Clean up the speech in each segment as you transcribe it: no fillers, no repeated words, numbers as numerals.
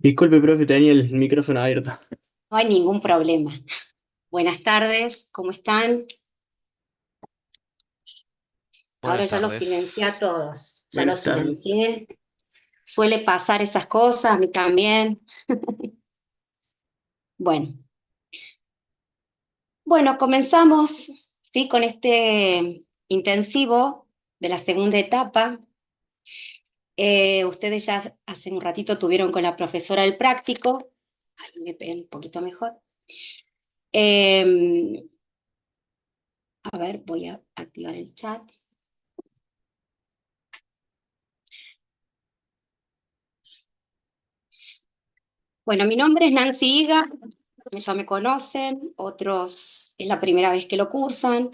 Disculpe, profe, tenía el micrófono abierto. No hay ningún problema. Buenas tardes, ¿cómo están? Ahora Buenas ya los tardes. silencié a todos, ya los Buenas tardes. silencié. Suele pasar esas cosas, a mí también. Bueno, bueno, comenzamos, ¿sí? Con este intensivo de la segunda etapa. Ustedes ya hace un ratito tuvieron con la profesora el práctico. Ay, me ven un poquito mejor. Eh, a ver, voy a activar el chat. Bueno, mi nombre es Nancy Higa, ya me conocen, otros es la primera vez que lo cursan.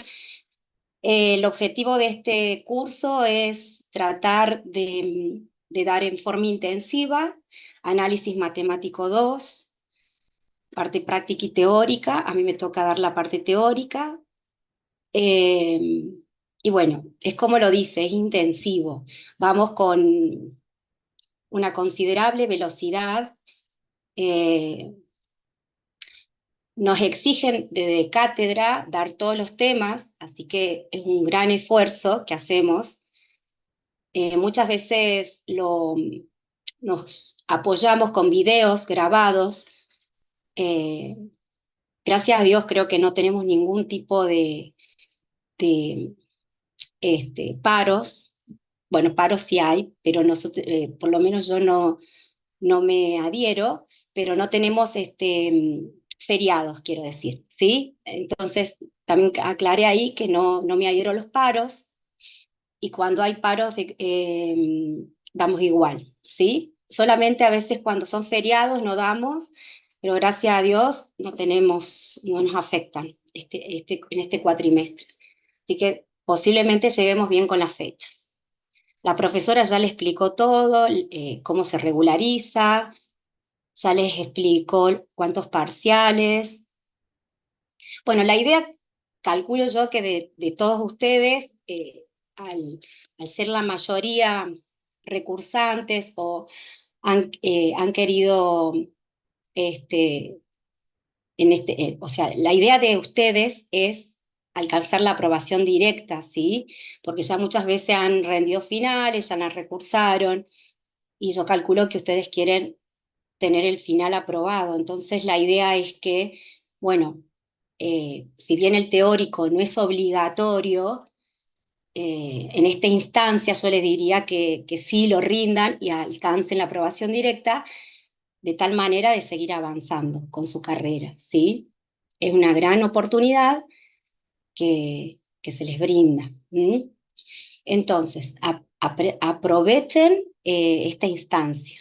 El objetivo de este curso es tratar de dar en forma intensiva análisis matemático 2, parte práctica y teórica. A mí me toca dar la parte teórica. Eh, y bueno, es como lo dice, es intensivo. Vamos con una considerable velocidad. eh, Nos exigen desde cátedra dar todos los temas, así que es un gran esfuerzo que hacemos. Muchas veces nos apoyamos con videos grabados. Eh, Gracias a Dios creo que no tenemos ningún tipo de paros. Bueno, paros sí hay, pero nosotros, por lo menos yo no me adhiero, pero no tenemos feriados, quiero decir, ¿sí? Entonces, también aclaré ahí que no me adhiero a los paros y cuando hay paros damos igual, ¿sí? Solamente a veces cuando son feriados no damos, pero gracias a Dios no tenemos, no nos afectan en este cuatrimestre. Así que posiblemente lleguemos bien con las fechas. La profesora ya le explicó todo, cómo se regulariza, ya les explico cuántos parciales. Bueno, la idea, calculo yo que de todos ustedes, al ser la mayoría recursantes o han querido, este, o sea, la idea de ustedes es alcanzar la aprobación directa, ¿sí? Porque ya muchas veces han rendido finales, ya la recursaron, y yo calculo que ustedes quieren tener el final aprobado. Entonces la idea es que, bueno, si bien el teórico no es obligatorio, en esta instancia yo les diría que sí lo rindan y alcancen la aprobación directa de tal manera de seguir avanzando con su carrera, ¿sí? Es una gran oportunidad que se les brinda. ¿Mm? Entonces, aprovechen esta instancia.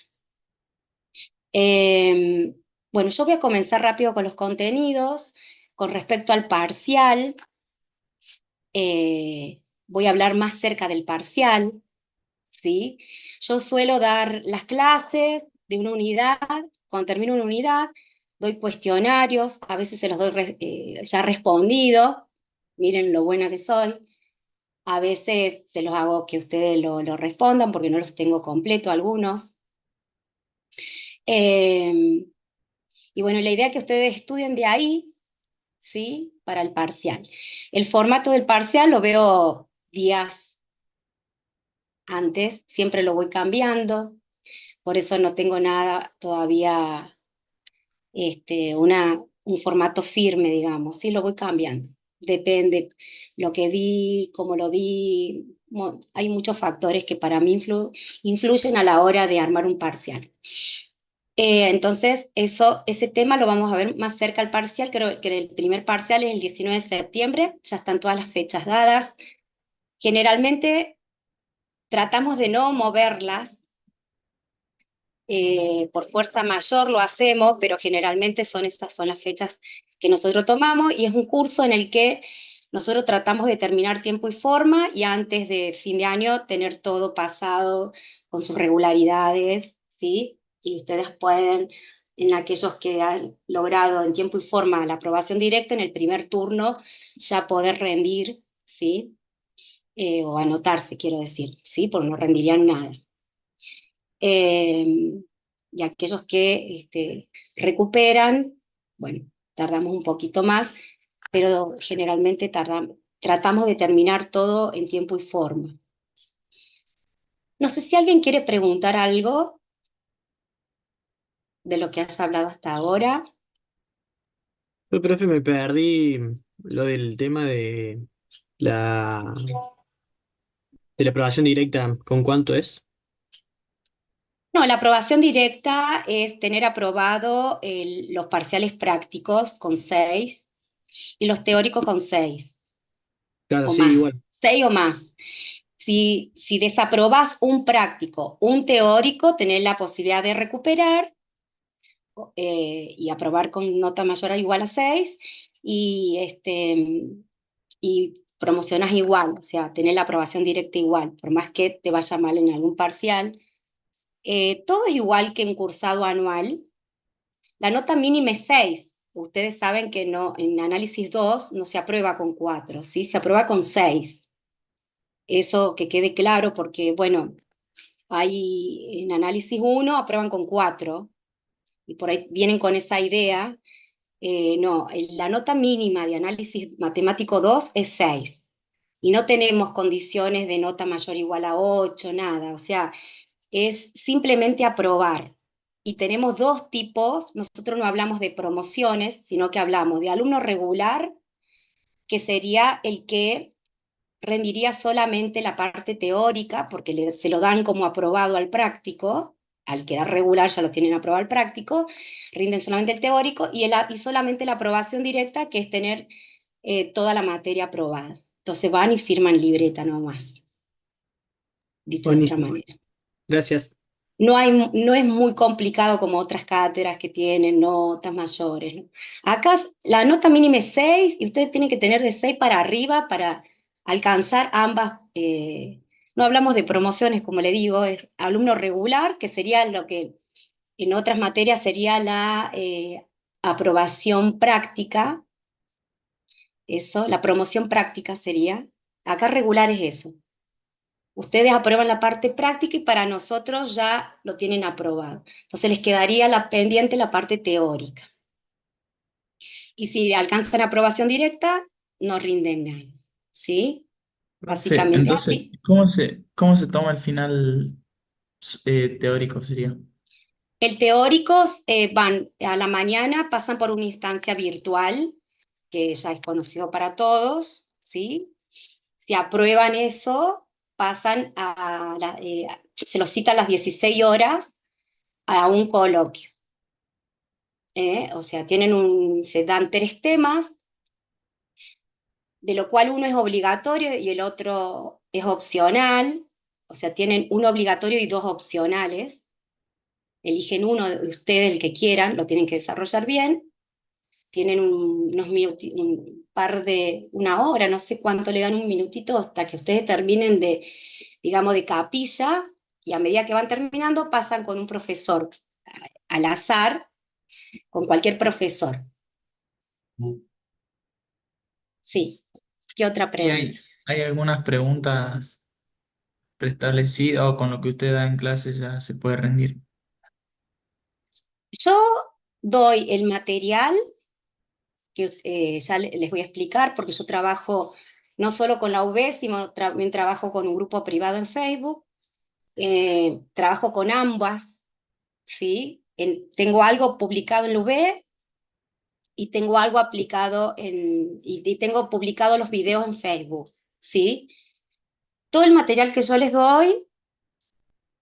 Eh, bueno, yo voy a comenzar rápido con los contenidos. Con respecto al parcial, voy a hablar más cerca del parcial, ¿sí? Yo suelo dar las clases de una unidad, cuando termino una unidad, doy cuestionarios, a veces se los doy ya respondido, miren lo buena que soy, a veces se los hago que ustedes lo respondan porque no los tengo completo algunos. Eh, y bueno, la idea es que ustedes estudien de ahí, ¿sí? Para el parcial. El formato del parcial lo veo días antes, siempre lo voy cambiando, por eso no tengo nada todavía, un formato firme, digamos, sí lo voy cambiando. Depende lo que di, cómo lo di, hay muchos factores que para mí influyen a la hora de armar un parcial. Entonces, ese tema lo vamos a ver más cerca al parcial, creo que el primer parcial es el 19 de septiembre, ya están todas las fechas dadas. Generalmente tratamos de no moverlas, por fuerza mayor lo hacemos, pero generalmente estas son las fechas que nosotros tomamos y es un curso en el que nosotros tratamos de terminar tiempo y forma y antes de fin de año tener todo pasado con sus regularidades, ¿sí? Y ustedes pueden, en aquellos que han logrado en tiempo y forma la aprobación directa, en el primer turno ya poder rendir, ¿sí? O anotarse, quiero decir, ¿sí? Porque no rendirían nada. Eh, y aquellos que recuperan, bueno, tardamos un poquito más, pero generalmente tratamos de terminar todo en tiempo y forma. No sé si alguien quiere preguntar algo de lo que has hablado hasta ahora. Yo, profe, me perdí lo del tema la, de la aprobación directa. ¿Con cuánto es? No, la aprobación directa es tener aprobado los parciales prácticos con 6 y los teóricos con 6 Claro, o sí, más, igual. 6 o más. Si desaprobás un práctico, un teórico, tenés la posibilidad de recuperar y aprobar con nota mayor o igual a 6 y, y promocionas igual, o sea, tenés la aprobación directa igual, por más que te vaya mal en algún parcial. Todo es igual que en cursado anual. La nota mínima es 6. Ustedes saben que no, en análisis 2 no se aprueba con 4, ¿sí? Se aprueba con 6. Eso que quede claro porque, bueno, hay en análisis 1 aprueban con 4 y por ahí vienen con esa idea. No, la nota mínima de análisis matemático 2 es 6 y no tenemos condiciones de nota mayor o igual a 8, nada, o sea, es simplemente aprobar. Y tenemos dos tipos, nosotros no hablamos de promociones, sino que hablamos de alumno regular, que sería el que rendiría solamente la parte teórica, porque se lo dan como aprobado al práctico, al quedar regular ya lo tienen aprobado al práctico, rinden solamente el teórico y solamente la aprobación directa, que es tener toda la materia aprobada. Entonces van y firman libreta nomás, dicho de otra Buenísimo. manera. Gracias. No es muy complicado como otras cátedras que tienen notas mayores, ¿no? Acá la nota mínima es 6 y ustedes tienen que tener de 6 para arriba para alcanzar ambas. No hablamos de promociones, como le digo, es alumno regular, que sería lo que en otras materias sería la aprobación práctica, eso, la promoción práctica sería. Acá regular es eso. Ustedes aprueban la parte práctica y para nosotros ya lo tienen aprobado. Entonces les quedaría la pendiente la parte teórica. Y si alcanzan aprobación directa, no rinden nada. ¿Sí? Profe, Básicamente entonces, así. ¿cómo se toma el final teórico sería? El teórico van a la mañana, pasan por una instancia virtual, que ya es conocido para todos, ¿sí? Si aprueban eso, pasan se los cita a las 16 horas a un coloquio. O sea, se dan 3 temas, de lo cual uno es obligatorio y el otro es opcional, o sea, tienen uno obligatorio y 2 opcionales, eligen uno de ustedes, el que quieran, lo tienen que desarrollar bien, tienen un par de, una hora, no sé cuánto le dan, un minutito hasta que ustedes terminen de, digamos, de capilla, y a medida que van terminando pasan con un profesor al azar, con cualquier profesor. Sí. ¿Qué otra ¿Y pregunta? hay algunas preguntas preestablecidas o con lo que usted da en clase ya se puede rendir? Yo doy el material que ya les voy a explicar, porque yo trabajo no solo con la UB, sino también trabajo con un grupo privado en Facebook, trabajo con ambas, ¿sí? Tengo algo publicado en la UB y tengo algo aplicado y tengo publicado los videos en Facebook, ¿sí? Todo el material que yo les doy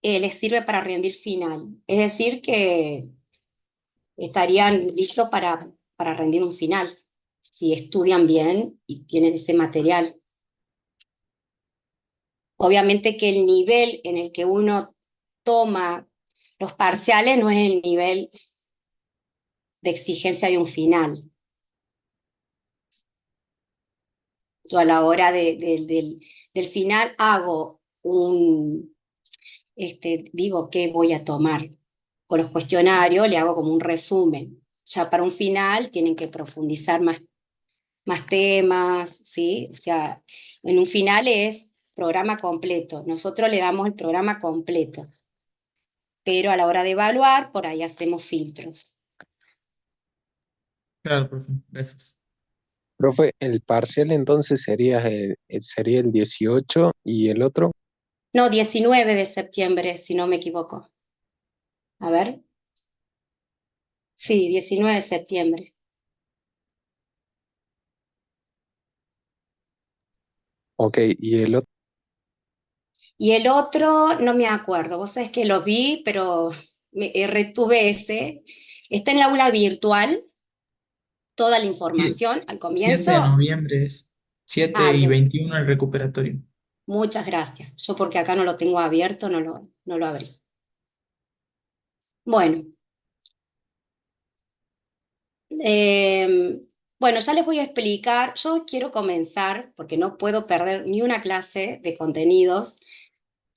les sirve para rendir final, es decir, que estarían listos para rendir un final, si estudian bien y tienen ese material. Obviamente que el nivel en el que uno toma los parciales no es el nivel de exigencia de un final. Yo a la hora del final hago digo qué voy a tomar. Con los cuestionarios le hago como un resumen. Ya para un final tienen que profundizar más temas, ¿sí? O sea, en un final es programa completo. Nosotros le damos el programa completo. pero a la hora de evaluar, por ahí hacemos filtros. Claro, profe, gracias. Profe, el parcial entonces sería el 18 y el otro. No, 19 de septiembre, si no me equivoco. A ver. Sí, 19 de septiembre. Ok, y el otro. Y el otro, no me acuerdo. Vos sabés que lo vi, pero retuve ese. Está en el aula virtual, toda la Sie- información al 7 de comienzo. noviembre es 7 Al y 20. 21 el recuperatorio. Muchas gracias. Yo porque acá no lo tengo abierto, no lo abrí. Bueno, bueno, ya les voy a explicar. Yo quiero comenzar, porque no puedo perder ni una clase de contenidos.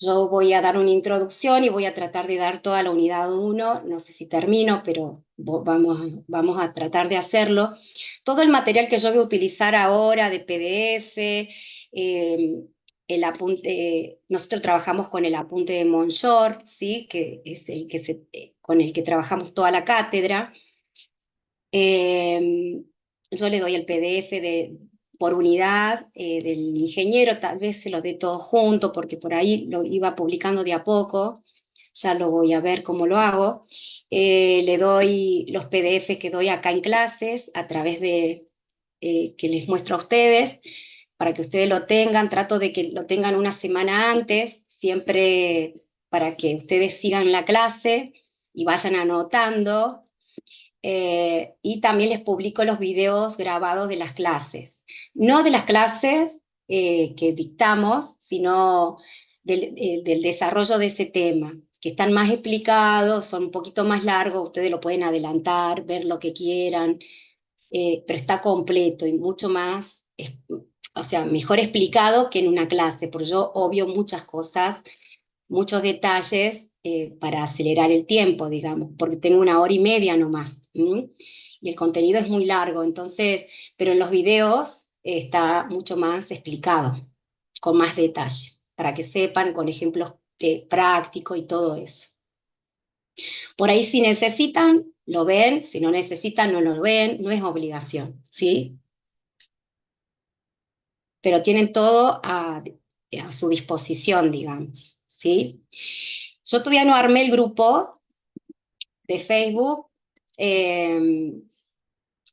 Yo voy a dar una introducción y voy a tratar de dar toda la unidad 1. No sé si termino, pero vamos a tratar de hacerlo. Todo el material que yo voy a utilizar ahora de PDF, el apunte, nosotros trabajamos con el apunte de Monshore, ¿sí? Que es el que con el que trabajamos toda la cátedra. Eh, yo le doy el PDF por unidad del ingeniero, tal vez se lo dé todo junto, porque por ahí lo iba publicando de a poco, ya lo voy a ver cómo lo hago. Le doy los PDF que doy acá en clases a través de que les muestro a ustedes, para que ustedes lo tengan, trato de que lo tengan una semana antes, siempre para que ustedes sigan la clase y vayan anotando. Y también les publico los videos grabados de las clases. No de las clases que dictamos, sino del desarrollo de ese tema, que están más explicados, son un poquito más largos, ustedes lo pueden adelantar, ver lo que quieran, pero está completo y mucho más, o sea, mejor explicado que en una clase, porque yo obvio muchas cosas, muchos detalles para acelerar el tiempo, digamos, porque tengo 1 hora y media nomás. Y el contenido es muy largo, entonces, pero en los videos está mucho más explicado, con más detalle, para que sepan con ejemplos prácticos y todo eso. Por ahí si necesitan, lo ven, si no necesitan, no lo ven, no es obligación, ¿sí? Pero tienen todo a su disposición, digamos, ¿sí? Yo todavía no armé el grupo de Facebook. Eh,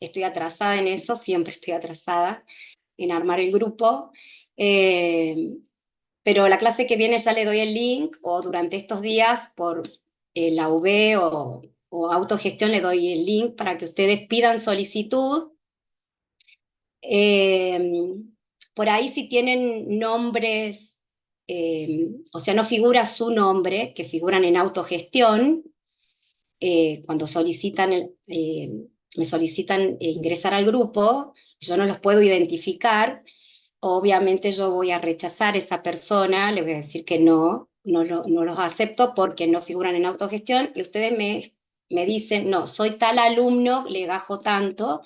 Estoy atrasada en eso, siempre estoy atrasada en armar el grupo. Eh, pero la clase que viene ya le doy el link o durante estos días por la UV o autogestión le doy el link para que ustedes pidan solicitud. Eh, por ahí si tienen nombres, o sea, no figura su nombre, que figuran en autogestión, cuando me solicitan ingresar al grupo, yo no los puedo identificar, obviamente yo voy a rechazar a esa persona, le voy a decir que no los acepto porque no figuran en autogestión y ustedes me dicen, no, soy tal alumno, le gajo tanto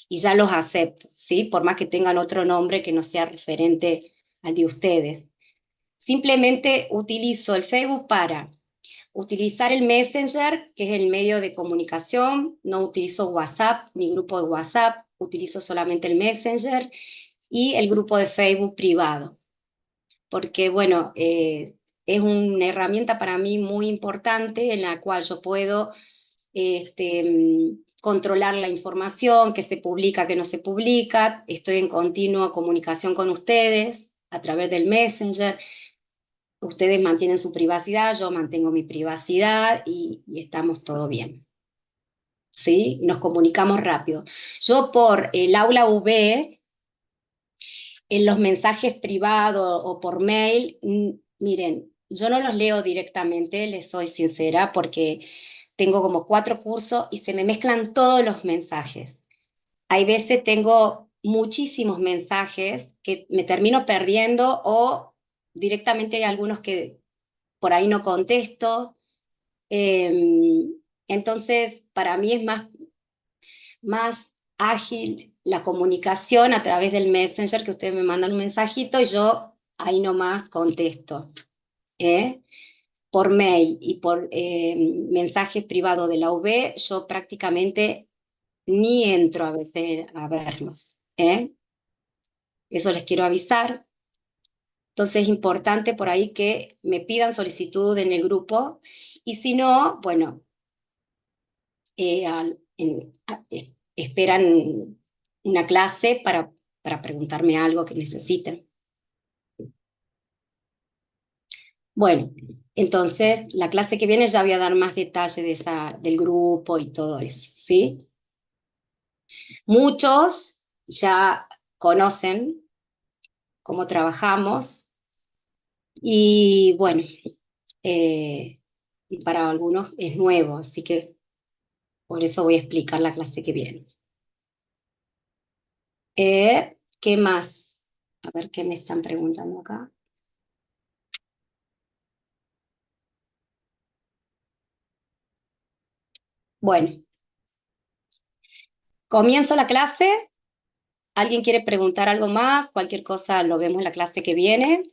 y ya los acepto, ¿sí? Por más que tengan otro nombre que no sea referente al de ustedes. Simplemente utilizo el Facebook para utilizar el Messenger, que es el medio de comunicación. No utilizo WhatsApp ni grupo de WhatsApp, utilizo solamente el Messenger y el grupo de Facebook privado, porque bueno, es una herramienta para mí muy importante en la cual yo puedo controlar la información, que se publica, que no se publica. Estoy en continua comunicación con ustedes a través del Messenger. Ustedes mantienen su privacidad, yo mantengo mi privacidad y estamos todo bien. ¿Sí? Nos comunicamos rápido. Yo por el aula V, en los mensajes privados o por mail, miren, yo no los leo directamente, les soy sincera, porque tengo como 4 cursos y se me mezclan todos los mensajes. Hay veces tengo muchísimos mensajes que me termino perdiendo o directamente hay algunos que por ahí no contesto. Eh, entonces, para mí es más ágil la comunicación a través del Messenger, que ustedes me mandan un mensajito y yo ahí nomás contesto. ¿eh? por mail y por mensajes privados de la UB, yo prácticamente ni entro a veces a verlos, ¿eh? Eso les quiero avisar. Entonces es importante por ahí que me pidan solicitud en el grupo y si no, bueno, esperan una clase para preguntarme algo que necesiten. Bueno, entonces la clase que viene ya voy a dar más detalle del grupo y todo eso, ¿sí? Muchos ya conocen cómo trabajamos y bueno, y para algunos es nuevo, así que por eso voy a explicar la clase que viene. ¿Qué más? A ver qué me están preguntando acá. Bueno, comienzo la clase. ¿Alguien quiere preguntar algo más? Cualquier cosa lo vemos en la clase que viene.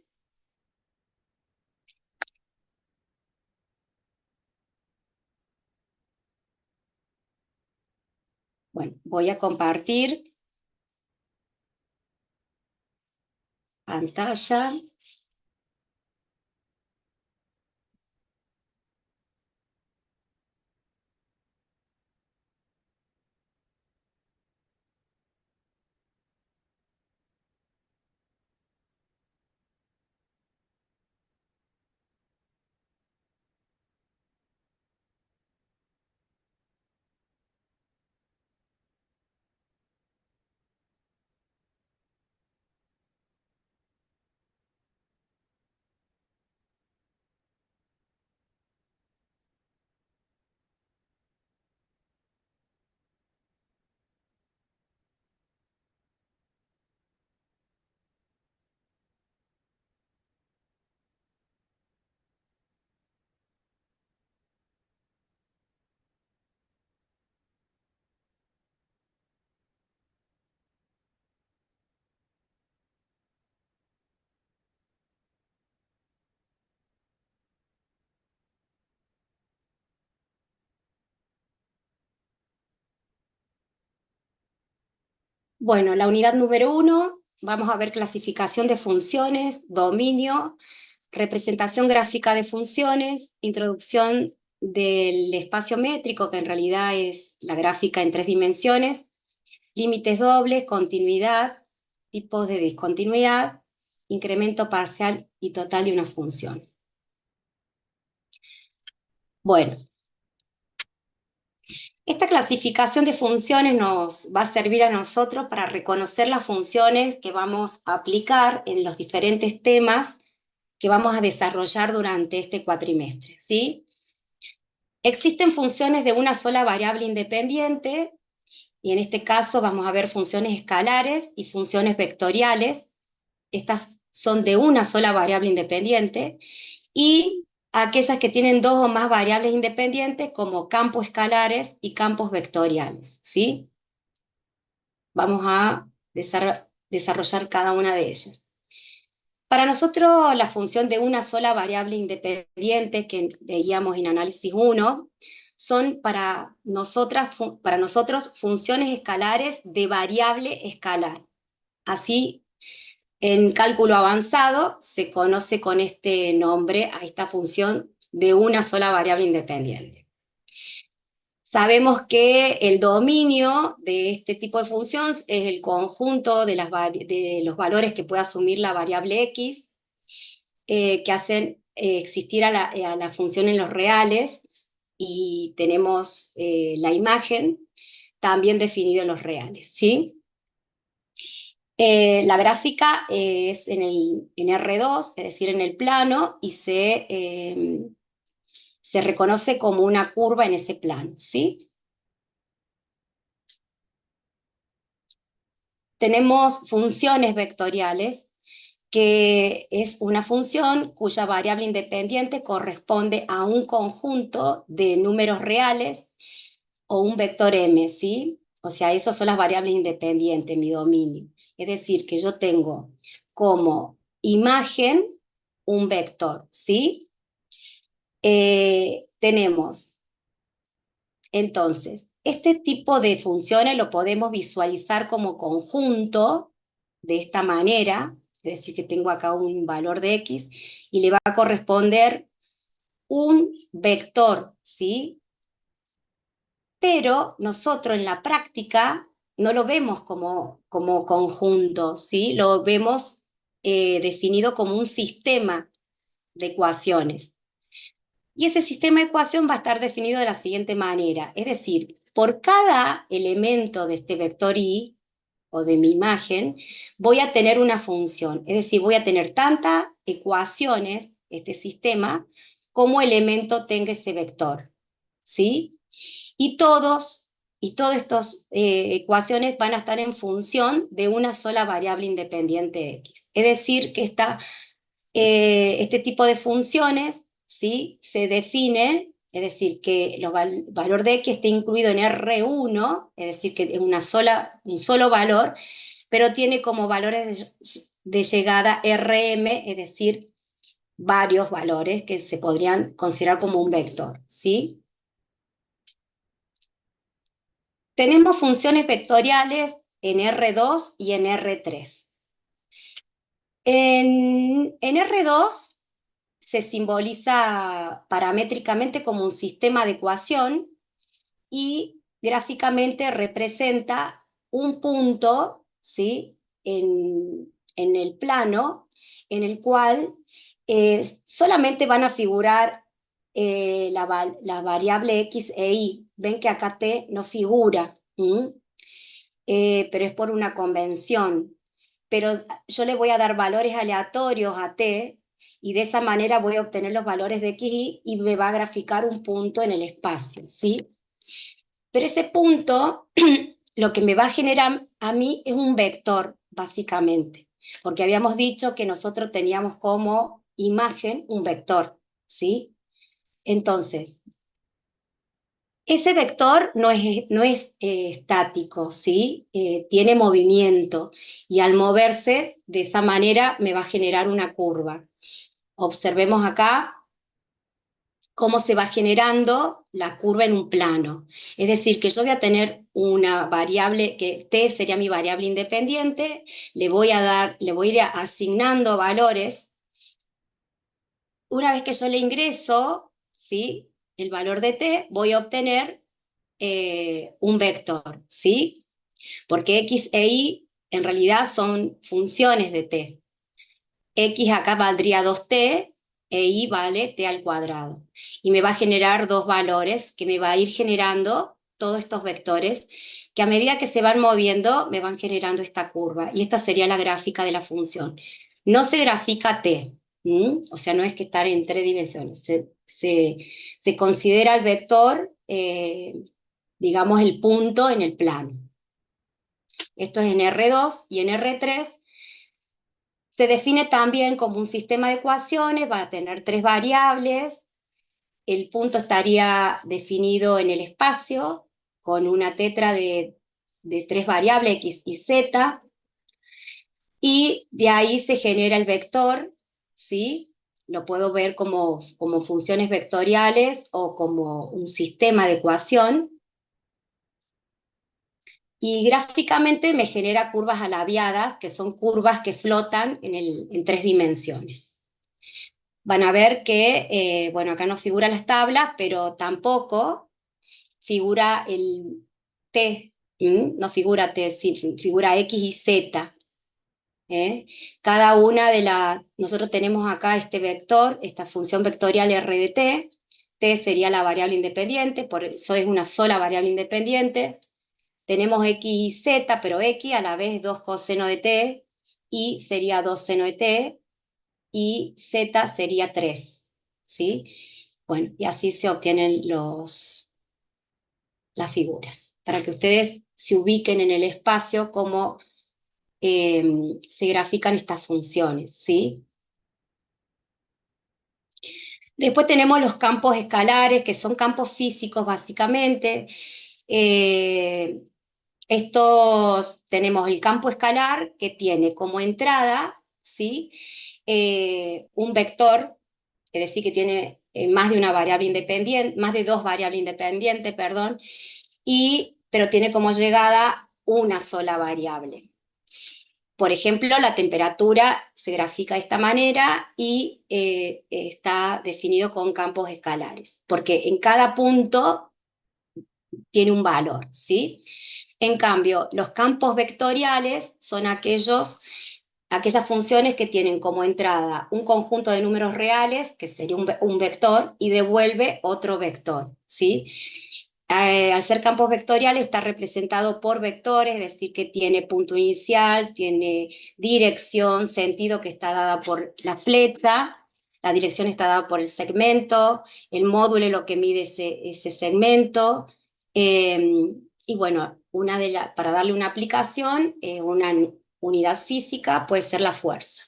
Bueno, voy a compartir pantalla. Bueno, la unidad número 1, vamos a ver clasificación de funciones, dominio, representación gráfica de funciones, introducción del espacio métrico, que en realidad es la gráfica en 3 dimensiones, límites dobles, continuidad, tipos de discontinuidad, incremento parcial y total de una función. Bueno, esta clasificación de funciones nos va a servir a nosotros para reconocer las funciones que vamos a aplicar en los diferentes temas que vamos a desarrollar durante este cuatrimestre, ¿sí? Existen funciones de una sola variable independiente, y en este caso vamos a ver funciones escalares y funciones vectoriales. Estas son de una sola variable independiente, y aquellas que tienen dos o más variables independientes como campos escalares y campos vectoriales, ¿sí? Vamos a desarrollar cada una de ellas. Para nosotros, la función de una sola variable independiente que veíamos en análisis 1 son para nosotros funciones escalares de variable escalar. Así, en cálculo avanzado se conoce con este nombre a esta función de una sola variable independiente. Sabemos que el dominio de este tipo de función es el conjunto de los valores que puede asumir la variable x, que hacen existir a la función en los reales, y tenemos la imagen también definida en los reales, ¿sí? La gráfica es en R2, es decir, en el plano, y se reconoce como una curva en ese plano, ¿sí? Tenemos funciones vectoriales, que es una función cuya variable independiente corresponde a un conjunto de números reales o un vector M, ¿sí? O sea, esas son las variables independientes, mi dominio. Es decir, que yo tengo como imagen un vector, ¿sí? tenemos, entonces, este tipo de funciones lo podemos visualizar como conjunto de esta manera, es decir, que tengo acá un valor de X y le va a corresponder un vector, ¿sí? Pero nosotros en la práctica no lo vemos como conjunto, ¿sí? Lo vemos definido como un sistema de ecuaciones. Y ese sistema de ecuación va a estar definido de la siguiente manera, es decir, por cada elemento de este vector y o de mi imagen, voy a tener una función, es decir, voy a tener tantas ecuaciones, este sistema, como elemento tenga ese vector, ¿sí? Y todas estas ecuaciones van a estar en función de una sola variable independiente X. Es decir, que este tipo de funciones, ¿sí? Se definen, es decir, que el valor de X esté incluido en R1, es decir, que es un solo valor, pero tiene como valores de llegada Rm, es decir, varios valores que se podrían considerar como un vector, ¿sí? Tenemos funciones vectoriales en R2 y en R3. En R2 se simboliza paramétricamente como un sistema de ecuación y gráficamente representa un punto, ¿sí? en el plano en el cual solamente van a figurar la variable X e Y. Ven que acá T no figura, pero es por una convención. Pero yo le voy a dar valores aleatorios a T y de esa manera voy a obtener los valores de X y me va a graficar un punto en el espacio, ¿sí? Pero ese punto lo que me va a generar a mí es un vector, básicamente, porque habíamos dicho que nosotros teníamos como imagen un vector, ¿sí? Entonces, ese vector no es estático, ¿sí? Tiene movimiento y al moverse de esa manera me va a generar una curva. Observemos acá cómo se va generando la curva en un plano. Es decir, que yo voy a tener una variable, que t sería mi variable independiente, le voy a ir asignando valores. Una vez que yo le ingreso, ¿sí? El valor de t, voy a obtener un vector, ¿sí? Porque x e y en realidad son funciones de t. X acá valdría 2t e y vale t al cuadrado. Y me va a generar dos valores que me va a ir generando todos estos vectores que a medida que se van moviendo me van generando esta curva. Y esta sería la gráfica de la función. No se grafica t, o sea, no es que estar en tres dimensiones. Se considera el vector, digamos, el punto en el plano. Esto es en R2 y en R3 se define también como un sistema de ecuaciones, va a tener tres variables, el punto estaría definido en el espacio con una tetra de tres variables, x y z, y de ahí se genera el vector, ¿sí? Lo puedo ver como funciones vectoriales o como un sistema de ecuación, y gráficamente me genera curvas alabiadas, que son curvas que flotan en tres dimensiones. Van a ver que, bueno, acá no figura las tablas, pero tampoco figura el T, no figura T, sí, figura X y Z. Cada una de las, nosotros tenemos acá este vector, esta función vectorial R de T, T sería la variable independiente, por eso es una sola variable independiente. Tenemos X y Z, pero X a la vez es 2 coseno de T, y sería 2 seno de T, y Z sería 3, ¿sí? Bueno, y así se obtienen las figuras, para que ustedes se ubiquen en el espacio cómo se grafican estas funciones, ¿sí? Después tenemos los campos escalares, que son campos físicos básicamente. Estos tenemos el campo escalar que tiene como entrada, ¿sí? Un vector, es decir, que tiene más de una variable independiente, más de dos variables independientes, perdón, pero tiene como llegada una sola variable. Por ejemplo, la temperatura se grafica de esta manera y está definido con campos escalares, porque en cada punto tiene un valor, ¿sí? En cambio, los campos vectoriales son aquellas funciones que tienen como entrada un conjunto de números reales, que sería un vector, y devuelve otro vector, ¿sí? Al ser campos vectoriales está representado por vectores, es decir, que tiene punto inicial, tiene dirección, sentido que está dada por la flecha, la dirección está dada por el segmento, el módulo es lo que mide ese segmento, y bueno, para darle una aplicación, una unidad física puede ser la fuerza.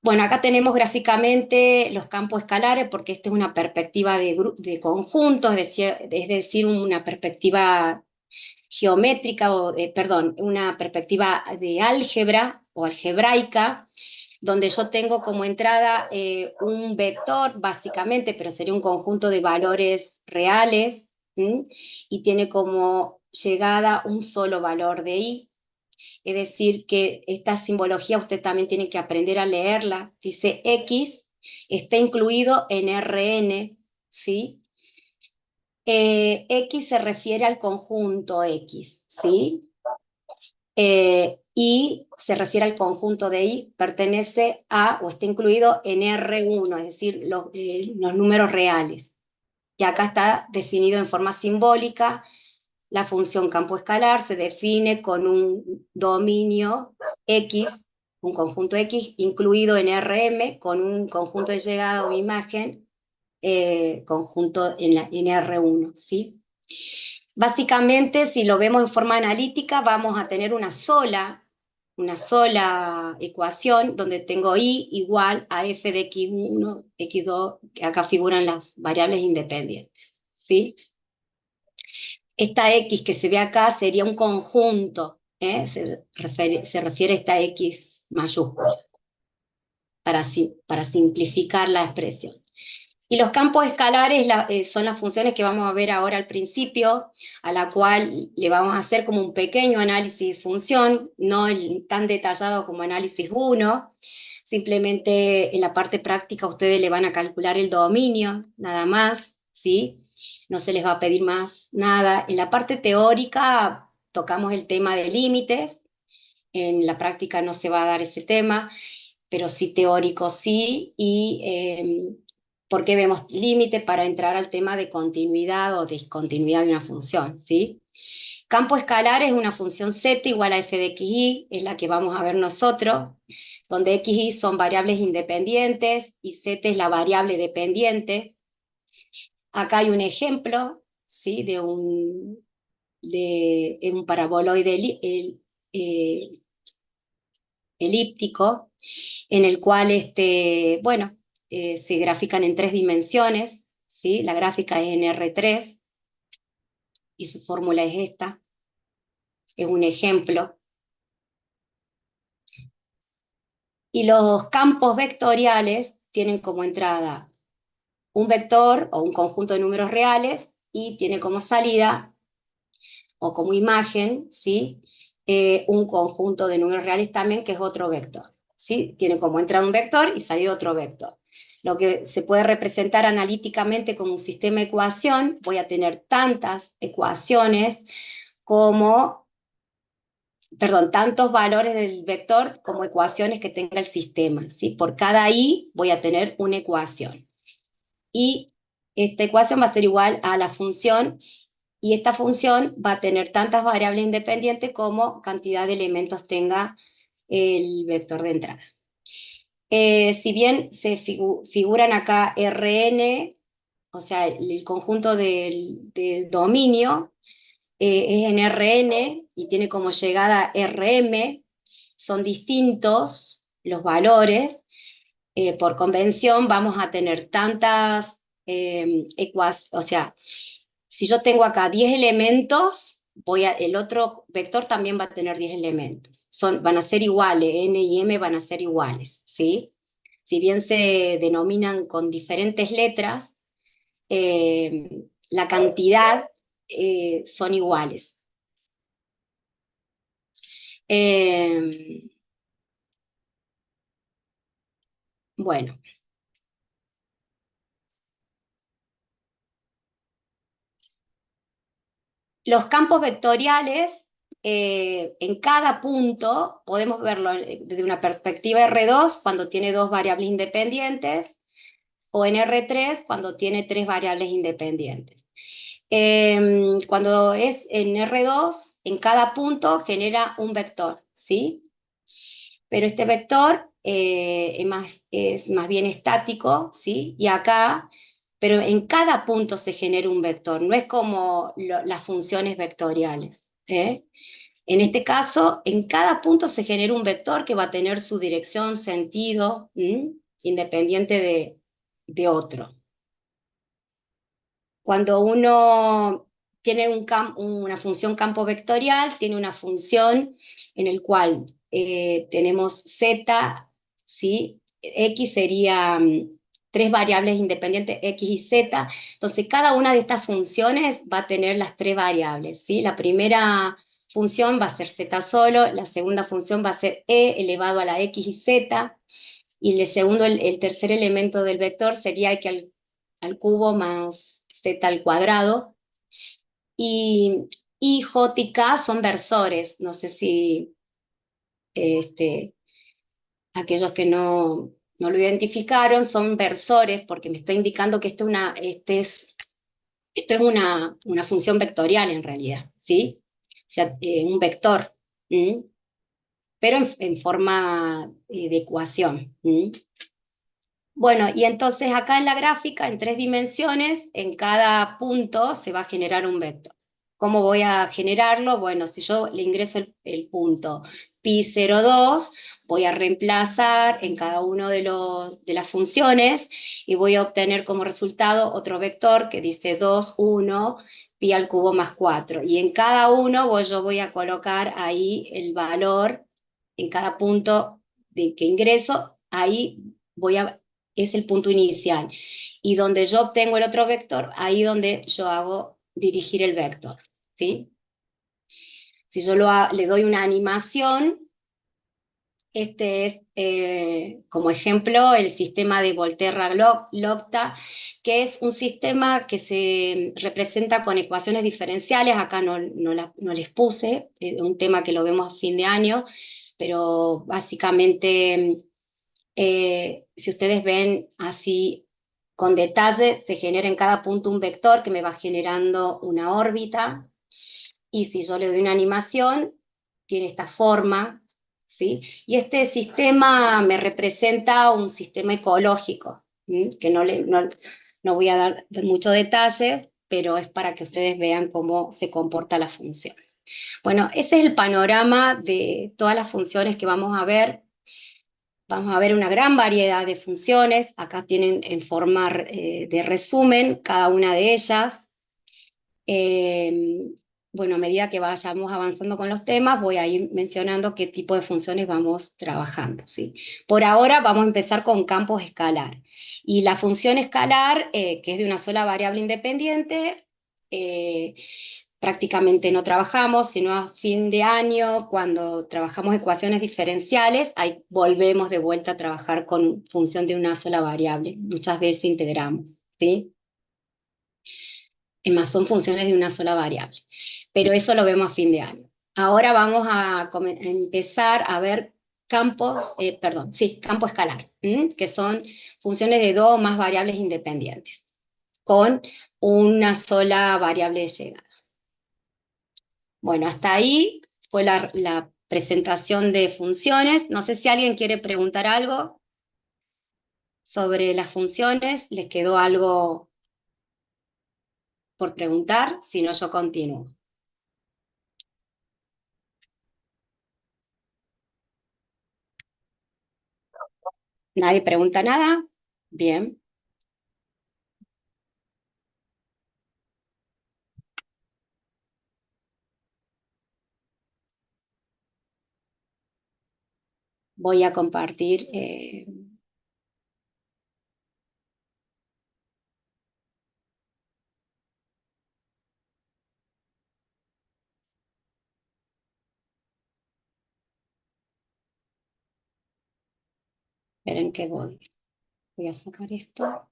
Bueno, acá tenemos los campos escalares porque esta es una perspectiva de conjuntos, es decir, una perspectiva geométrica, perdón, una perspectiva de álgebra o algebraica, donde yo tengo como entrada un vector, básicamente, pero sería un conjunto de valores reales, y tiene como llegada un solo valor de i. Es decir, que esta simbología usted también tiene que aprender a leerla. Dice X está incluido en Rn, ¿sí? X se refiere al conjunto X, ¿sí? Y se refiere al conjunto de I, pertenece a o está incluido en R1, es decir, los números reales. Y acá está definido en forma simbólica. La función campo escalar se define con un dominio X, un conjunto X incluido en Rm, con un conjunto de llegada o imagen conjunto en R1, ¿sí? Básicamente, si lo vemos en forma analítica, vamos a tener una sola ecuación donde tengo i igual a f de x1, x2, que acá figuran las variables independientes, ¿sí? Esta X que se ve acá sería un conjunto, se refiere a esta X mayúscula, para simplificar la expresión. Y los campos escalares son las funciones que vamos a ver ahora al principio, a la cual le vamos a hacer como un pequeño análisis de función, no tan detallado como análisis 1, simplemente en la parte práctica ustedes le van a calcular el dominio, nada más, ¿sí? No se les va a pedir más nada. En la parte teórica tocamos el tema de límites, en la práctica no se va a dar ese tema, pero sí teórico sí, y ¿por qué vemos límite? Para entrar al tema de continuidad o discontinuidad de una función, ¿sí? Campo escalar es una función z igual a f de xy, es la que vamos a ver nosotros, donde xy son variables independientes y z es la variable dependiente. Acá hay un ejemplo, ¿sí? de un paraboloide elíptico, en el cual bueno, se grafican en 3 dimensiones, ¿sí? La gráfica es en R3 y su fórmula es esta, es un ejemplo. Y los campos vectoriales tienen como entrada un vector o un conjunto de números reales y tiene como salida o como imagen, ¿sí? Un conjunto de números reales también, que es otro vector, ¿sí? Tiene como entrada un vector y salida otro vector. Lo que se puede representar analíticamente como un sistema de ecuación, voy a tener tantas ecuaciones como, perdón, tantos valores del vector como ecuaciones que tenga el sistema, ¿sí? Por cada i voy a tener una ecuación. Y esta ecuación va a ser igual a la función, y esta función va a tener tantas variables independientes como cantidad de elementos tenga el vector de entrada. Si bien se figuran acá Rn, o sea, el conjunto del dominio es en Rn y tiene como llegada Rm, son distintos los valores. Por convención vamos a tener tantas ecuaciones, o sea, si yo tengo acá 10 elementos, el otro vector también va a tener 10 elementos. Van a ser iguales, n y m van a ser iguales, ¿sí? si bien se denominan con diferentes letras, la cantidad son iguales. Bueno, los campos vectoriales, en cada punto, podemos verlo desde una perspectiva R2 cuando tiene dos variables independientes, o en R3 cuando tiene tres variables independientes. Cuando es en R2, en cada punto genera un vector, ¿sí? Pero este vector es más bien estático, ¿sí? Y acá, pero en cada punto se genera un vector, no es como las funciones vectoriales, ¿eh? En este caso, en cada punto se genera un vector que va a tener su dirección, sentido, independiente de otro. Cuando uno tiene una función campo vectorial, tiene una función en el cual tenemos z, ¿sí? X sería tres variables independientes, x y z. Entonces, cada una de estas funciones va a tener las tres variables, ¿sí? La primera función va a ser z solo, la segunda función va a ser e elevado a la x y z, y el segundo, el tercer elemento del vector sería x al cubo más z al cuadrado, y I, J y K son versores. No sé si este, aquellos que no lo identificaron son versores, porque me está indicando que esto es una función vectorial en realidad, ¿sí? O sea, un vector, ¿m? Pero en forma de ecuación. ¿M? Bueno, y entonces acá en la gráfica, en tres dimensiones, en cada punto se va a generar un vector. ¿Cómo voy a generarlo? Bueno, si yo le ingreso el punto pi02, voy a reemplazar en cada uno de las funciones y voy a obtener como resultado otro vector que dice 2, 1, pi al cubo más 4. Y en cada uno yo voy a colocar ahí el valor en cada punto que ingreso, ahí es el punto inicial. Y donde yo obtengo el otro vector, ahí donde yo hago dirigir el vector, ¿sí? Si yo le doy una animación, este es, como ejemplo, el sistema de Volterra-Locta, que es un sistema que se representa con ecuaciones diferenciales. Acá no les puse, un tema que lo vemos a fin de año, pero básicamente, si ustedes ven así con detalle, se genera en cada punto un vector que me va generando una órbita, y si yo le doy una animación, tiene esta forma, ¿sí? Y este sistema me representa un sistema ecológico, ¿sí? Que no voy a dar mucho detalle, pero es para que ustedes vean cómo se comporta la función. Bueno, ese es el panorama de todas las funciones que vamos a ver. Vamos a ver una gran variedad de funciones. Acá tienen en forma de resumen cada una de ellas. Bueno, a medida que vayamos avanzando con los temas, voy a ir mencionando qué tipo de funciones vamos trabajando, ¿sí? Por ahora vamos a empezar con campos escalar. Y la función escalar, que es de una sola variable independiente, prácticamente no trabajamos, sino a fin de año, cuando trabajamos ecuaciones diferenciales, ahí volvemos de vuelta a trabajar con función de una sola variable. Muchas veces integramos, ¿sí? Es más, son funciones de una sola variable. Pero eso lo vemos a fin de año. Ahora vamos a empezar a ver campo escalar, que son funciones de dos o más variables independientes, con una sola variable de llegada. Bueno, hasta ahí fue la presentación de funciones. No sé si alguien quiere preguntar algo sobre las funciones. ¿Les quedó algo por preguntar? Si no, yo continúo. ¿Nadie pregunta nada? Bien. Voy a compartir. Esperen que voy a sacar esto.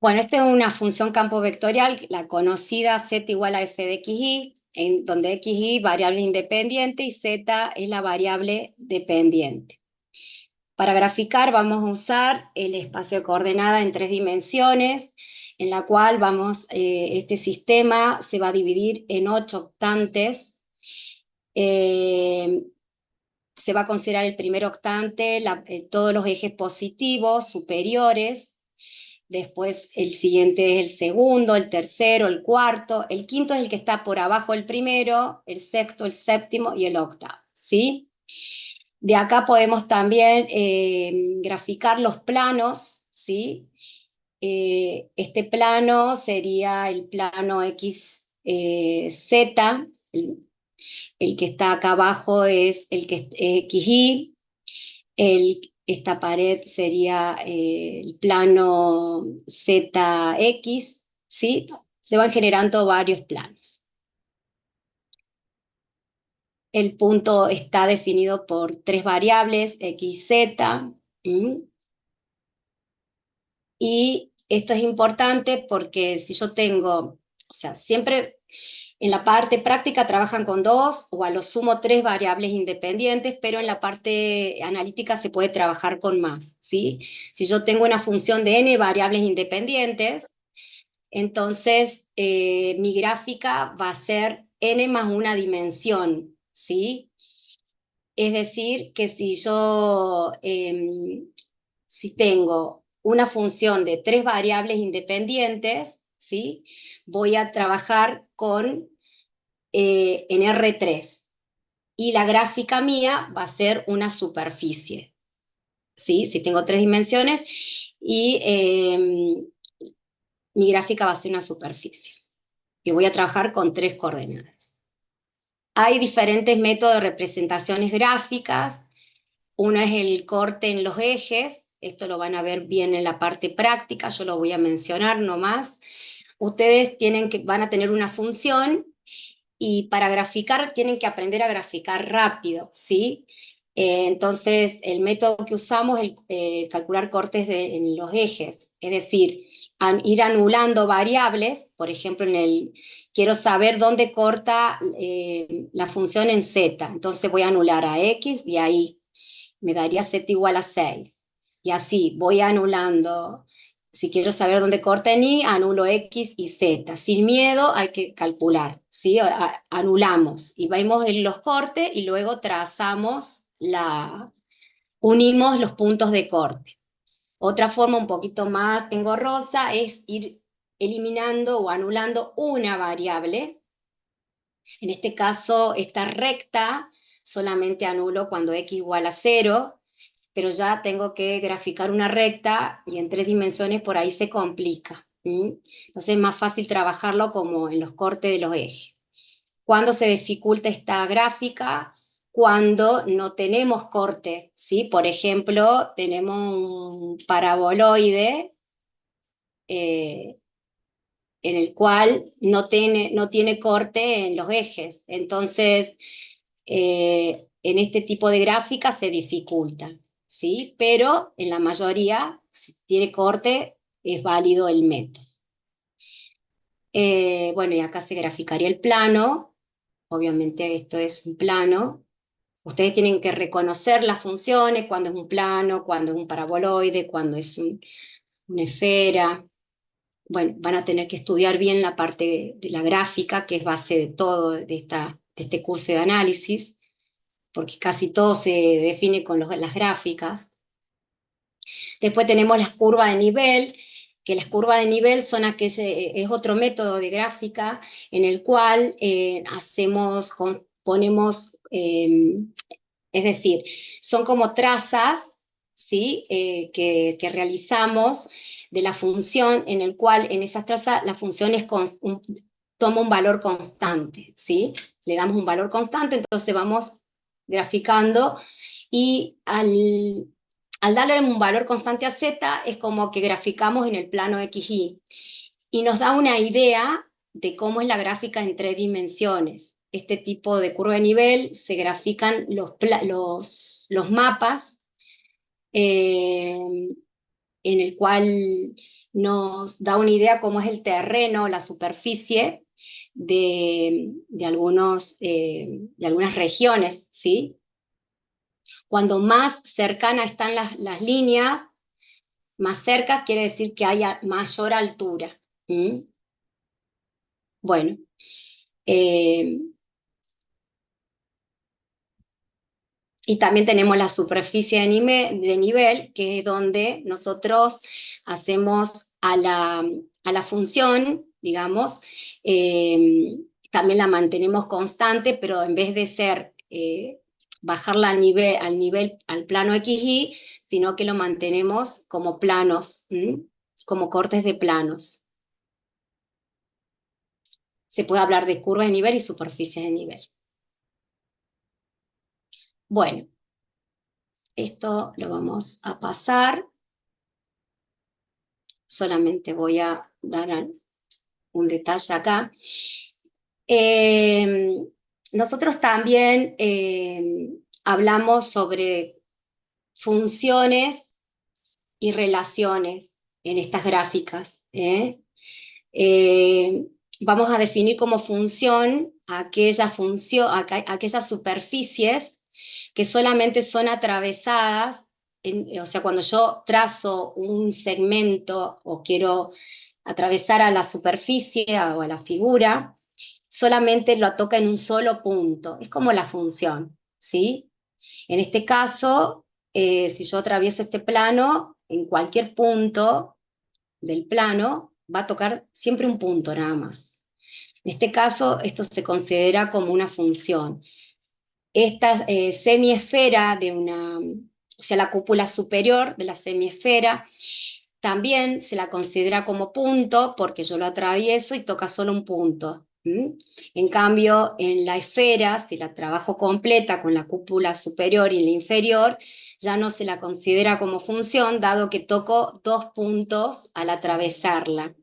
Bueno, esta es una función campo vectorial, la conocida z igual a f de xy, en donde xy variable independiente y z es la variable dependiente. Para graficar vamos a usar el espacio de coordenada en 3 dimensiones, en la cual este sistema se va a dividir en 8 octantes. Se va a considerar el primer octante, todos los ejes positivos, superiores. Después el siguiente es el segundo, el tercero, el cuarto. El quinto es el que está por abajo del primero, el sexto, el séptimo y el octavo, ¿sí? De acá podemos también graficar los planos, ¿sí? Este plano sería el plano XZ, el que está acá abajo es el que es XY, esta pared sería el plano ZX, ¿sí? Se van generando varios planos. El punto está definido por 3 variables, X, Z, y esto es importante porque si yo tengo, o sea, siempre en la parte práctica trabajan con 2 o a lo sumo 3 variables independientes, pero en la parte analítica se puede trabajar con más, ¿sí? Si yo tengo una función de n variables independientes, entonces mi gráfica va a ser n más una dimensión, ¿sí? Es decir, que si tengo una función de 3 variables independientes, ¿sí? Voy a trabajar en R3. Y la gráfica mía va a ser una superficie, ¿sí? Si tengo 3 dimensiones y mi gráfica va a ser una superficie. Y voy a trabajar con 3 coordenadas. Hay diferentes métodos de representaciones gráficas. Uno es el corte en los ejes. Esto lo van a ver bien en la parte práctica. Yo lo voy a mencionar nomás. Ustedes van a tener una función y para graficar tienen que aprender a graficar rápido, ¿sí? Entonces, el método que usamos es calcular cortes en los ejes, es decir, ir anulando variables, por ejemplo, quiero saber dónde corta la función en z, entonces voy a anular a x y ahí me daría z igual a 6. Y así voy anulando. Si quiero saber dónde corta en y, anulo x y z. Sin miedo hay que calcular, ¿sí? Anulamos y vemos los cortes y luego unimos los puntos de corte. Otra forma un poquito más engorrosa es ir eliminando o anulando una variable. En este caso, esta recta solamente anulo cuando x igual a 0, pero ya tengo que graficar una recta y en 3 dimensiones por ahí se complica. Entonces es más fácil trabajarlo como en los cortes de los ejes. ¿Cuándo se dificulta esta gráfica? Cuando no tenemos corte, ¿sí? Por ejemplo, tenemos un paraboloide en el cual no tiene corte en los ejes. Entonces, en este tipo de gráfica se dificulta, ¿sí? Pero en la mayoría, si tiene corte, es válido el método. Bueno, y acá se graficaría el plano. Obviamente esto es un plano. Ustedes tienen que reconocer las funciones, cuando es un plano, cuando es un paraboloide, cuando es una esfera. Bueno, van a tener que estudiar bien la parte de la gráfica, que es base de todo de este curso de análisis. porque casi todo se define con las gráficas. Después tenemos las curvas de nivel, que las curvas de nivel son es otro método de gráfica en el cual ponemos, es decir, son como trazas, ¿sí? Que realizamos de la función, en el cual en esas trazas la función toma un valor constante, ¿sí? Le damos un valor constante, entonces vamos graficando y al darle un valor constante a z es como que graficamos en el plano XY y nos da una idea de cómo es la gráfica en 3 dimensiones. Este tipo de curva de nivel se grafican los mapas en el cual nos da una idea cómo es el terreno, la superficie de algunas regiones, ¿sí? Cuando más cercanas están las líneas, más cerca quiere decir que haya mayor altura. ¿Mm? Bueno, eh, y también tenemos la superficie de nivel, que es donde nosotros hacemos a la función, digamos, también la mantenemos constante, pero en vez de ser bajarla al plano XY, sino que lo mantenemos como planos, como cortes de planos. Se puede hablar de curva de nivel y superficie de nivel. Bueno, esto lo vamos a pasar. Solamente voy a dar un detalle acá. Nosotros también hablamos sobre funciones y relaciones en estas gráficas. Vamos a definir como función aquellas superficies que solamente son atravesadas, o sea, cuando yo trazo un segmento o quiero atravesar a la superficie o a la figura, solamente lo toca en un solo punto. Es como la función, ¿sí? En este caso, si yo atravieso este plano, en cualquier punto del plano va a tocar siempre un punto nada más. En este caso, esto se considera como una función. Esta semiesfera o sea, la cúpula superior de la semiesfera, también se la considera como punto porque yo lo atravieso y toca solo un punto. En cambio, en la esfera, si la trabajo completa con la cúpula superior y la inferior, ya no se la considera como función, dado que toco 2 puntos al atravesarla,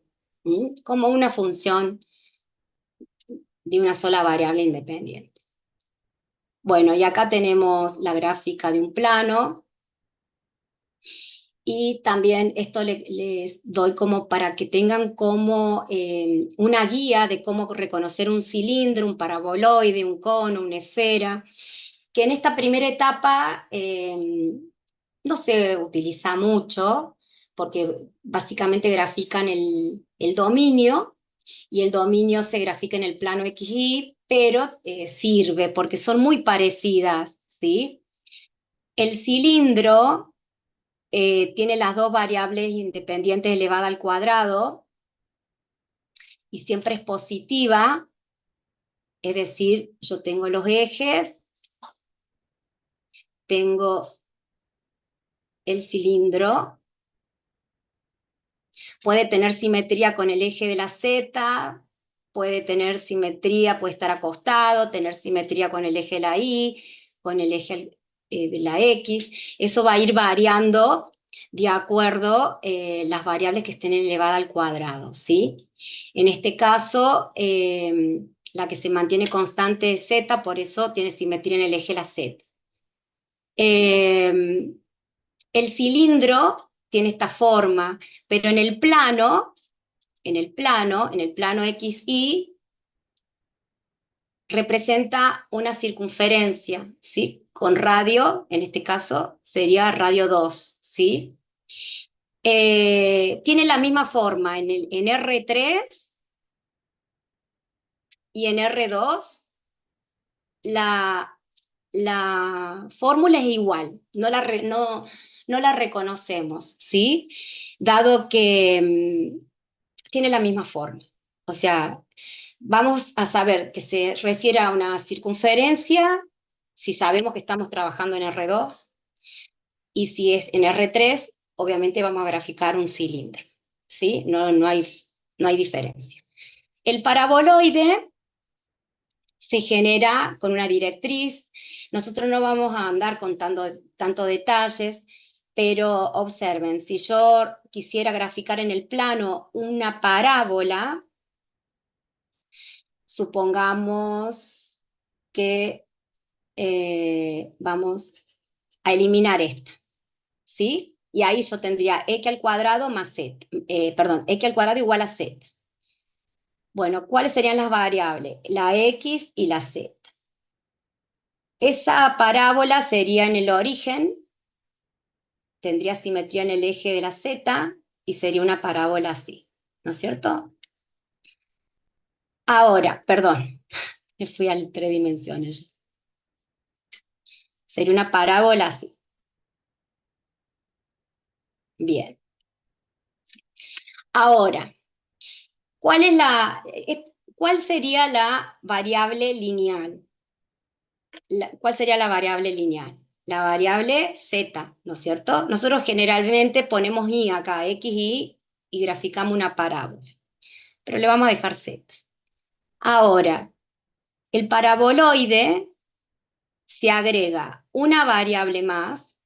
como una función de una sola variable independiente. Bueno, y acá tenemos la gráfica de un plano, y también esto les doy como para que tengan como una guía de cómo reconocer un cilindro, un paraboloide, un cono, una esfera, que en esta primera etapa no se utiliza mucho, porque básicamente grafican el dominio, y el dominio se grafica en el plano XY, pero sirve porque son muy parecidas, ¿sí? El cilindro tiene las dos variables independientes elevada al cuadrado y siempre es positiva, es decir, yo tengo los ejes, tengo el cilindro, puede tener simetría con el eje de la Z, puede tener simetría, puede estar acostado, tener simetría con el eje de la Y, con el eje de la X, eso va a ir variando de acuerdo las variables que estén elevadas al cuadrado, ¿sí? En este caso, la que se mantiene constante es Z, por eso tiene simetría en el eje de la Z. El cilindro tiene esta forma, pero en el plano XY, representa una circunferencia, ¿sí? Con radio, en este caso, sería radio 2, ¿sí? Tiene la misma forma en R3 y en R2, la fórmula es igual, no la reconocemos, ¿sí? Dado que tiene la misma forma. O sea, vamos a saber que se refiere a una circunferencia, si sabemos que estamos trabajando en R2, y si es en R3, obviamente vamos a graficar un cilindro, ¿sí? No hay diferencia. El paraboloide se genera con una directriz. Nosotros no vamos a andar contando tanto detalles, pero observen, si yo quisiera graficar en el plano una parábola, supongamos que vamos a eliminar esta, ¿sí? Y ahí yo tendría x al cuadrado más z, perdón, x al cuadrado igual a z. Bueno, ¿cuáles serían las variables? La x y la z. Esa parábola sería en el origen, tendría simetría en el eje de la z y sería una parábola así, ¿no es cierto? Ahora, perdón, me fui al 3 dimensiones. Sería una parábola así. Bien. Ahora, ¿cuál sería la variable lineal? ¿Cuál sería la variable lineal? La variable z, ¿no es cierto? Nosotros generalmente ponemos y acá, x, y graficamos una parábola, pero le vamos a dejar z. Ahora, el paraboloide se agrega una variable más,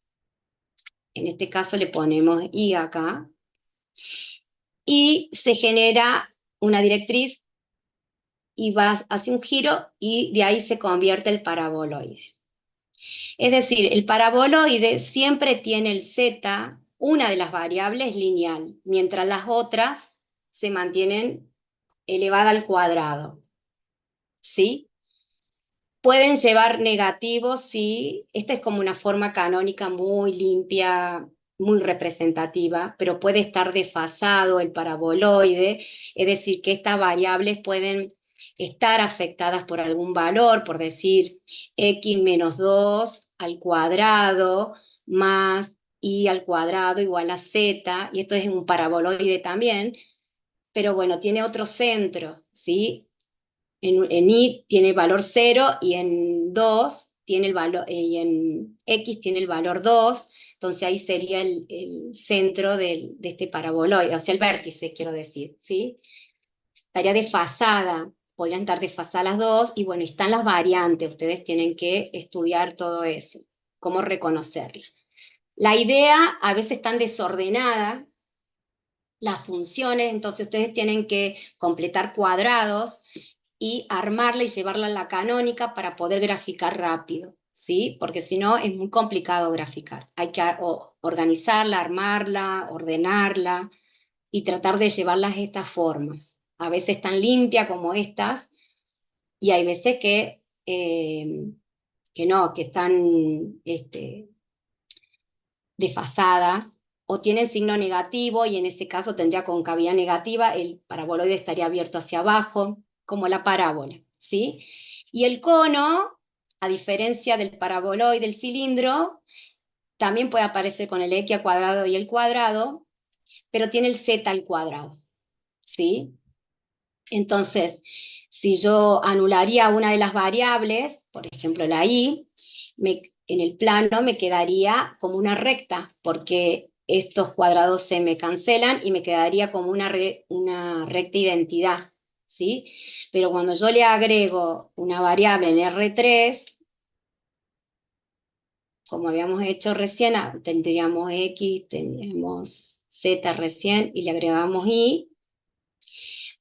en este caso le ponemos y acá, y se genera una directriz y hace un giro y de ahí se convierte el paraboloide. Es decir, el paraboloide siempre tiene el z, una de las variables lineal, mientras las otras se mantienen elevada al cuadrado. ¿Sí? Pueden llevar negativos, sí. Esta es como una forma canónica muy limpia, muy representativa, pero puede estar desfasado el paraboloide, es decir, que estas variables pueden estar afectadas por algún valor, por decir x menos 2 al cuadrado más y al cuadrado igual a z, y esto es un paraboloide también, pero bueno, tiene otro centro, ¿sí? En i tiene el valor 0 y en 2 tiene el valor, y en x tiene el valor 2, entonces ahí sería el centro de este paraboloide, o sea, el vértice, quiero decir, ¿sí? Estaría desfasada, podrían estar desfasadas las dos, y bueno, están las variantes, ustedes tienen que estudiar todo eso, cómo reconocerla. La idea a veces están desordenada, las funciones, entonces ustedes tienen que completar cuadrados y armarla y llevarla a la canónica para poder graficar rápido, ¿sí? Porque si no es muy complicado graficar. Hay que organizarla, armarla, ordenarla y tratar de llevarlas a estas formas. A veces tan limpia como estas y hay veces que no, que están desfasadas o tienen signo negativo y en ese caso tendría concavidad negativa, el paraboloide estaría abierto hacia abajo, como la parábola, ¿sí? Y el cono, a diferencia del paraboloide, del cilindro, también puede aparecer con el x al cuadrado y el cuadrado, pero tiene el z al cuadrado, ¿sí? Entonces, si yo anularía una de las variables, por ejemplo la y, en el plano me quedaría como una recta, porque estos cuadrados se me cancelan y me quedaría como una recta identidad, ¿sí? Pero cuando yo le agrego una variable en R3, como habíamos hecho recién, tendríamos X, tendríamos Z recién, y le agregamos Y.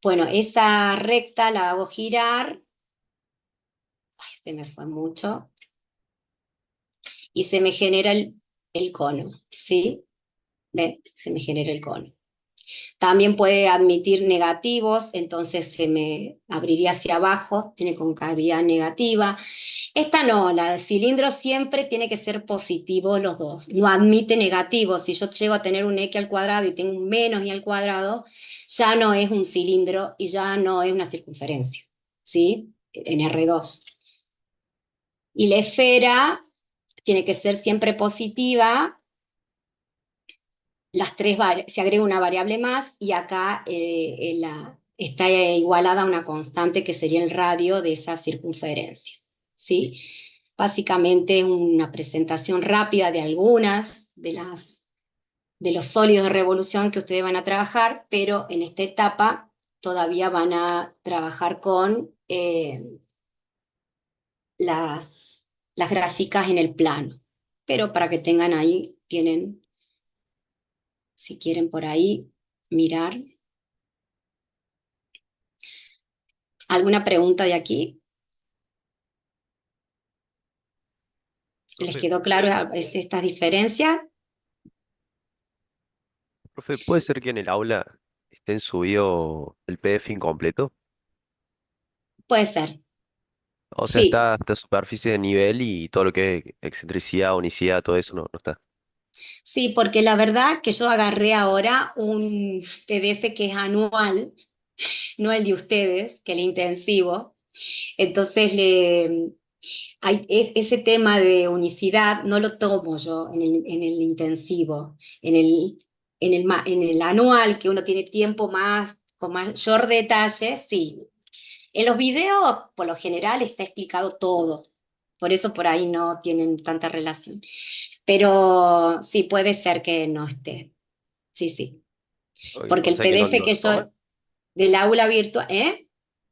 Bueno, esa recta la hago girar, ay, se me fue mucho, y se me genera el cono, ¿sí? ¿Ve? Se me genera el cono. También puede admitir negativos, entonces se me abriría hacia abajo, tiene concavidad negativa. Esta no, la del cilindro siempre tiene que ser positivo los dos, no admite negativos. Si yo llego a tener un x al cuadrado y tengo un menos y al cuadrado, ya no es un cilindro y ya no es una circunferencia, ¿sí? En R2. Y la esfera tiene que ser siempre positiva, se agrega una variable más y acá está igualada a una constante que sería el radio de esa circunferencia, ¿sí? Básicamente es una presentación rápida de algunas de los sólidos de revolución que ustedes van a trabajar, pero en esta etapa todavía van a trabajar con las gráficas en el plano. Pero para que tengan ahí, tienen, si quieren por ahí, mirar. ¿Alguna pregunta de aquí? ¿Les Profe, quedó claro estas diferencias? profe, ¿puede ser que en el aula estén subido el PDF incompleto? Puede ser, O sea, sí. está superficie de nivel y todo lo que es excentricidad, unicidad, todo eso no está. Sí, porque la verdad que yo agarré ahora un PDF que es anual, no el de ustedes, que el intensivo. Entonces, ese tema de unicidad no lo tomo yo en el intensivo, en el anual, que uno tiene tiempo más, con mayor detalle, sí. En los videos, por lo general, está explicado todo. Por eso por ahí no tienen tanta relación. Pero sí, puede ser que no esté. Sí, sí. Porque O el sea que PDF no que lo toma. yo del aula virtual, ¿eh?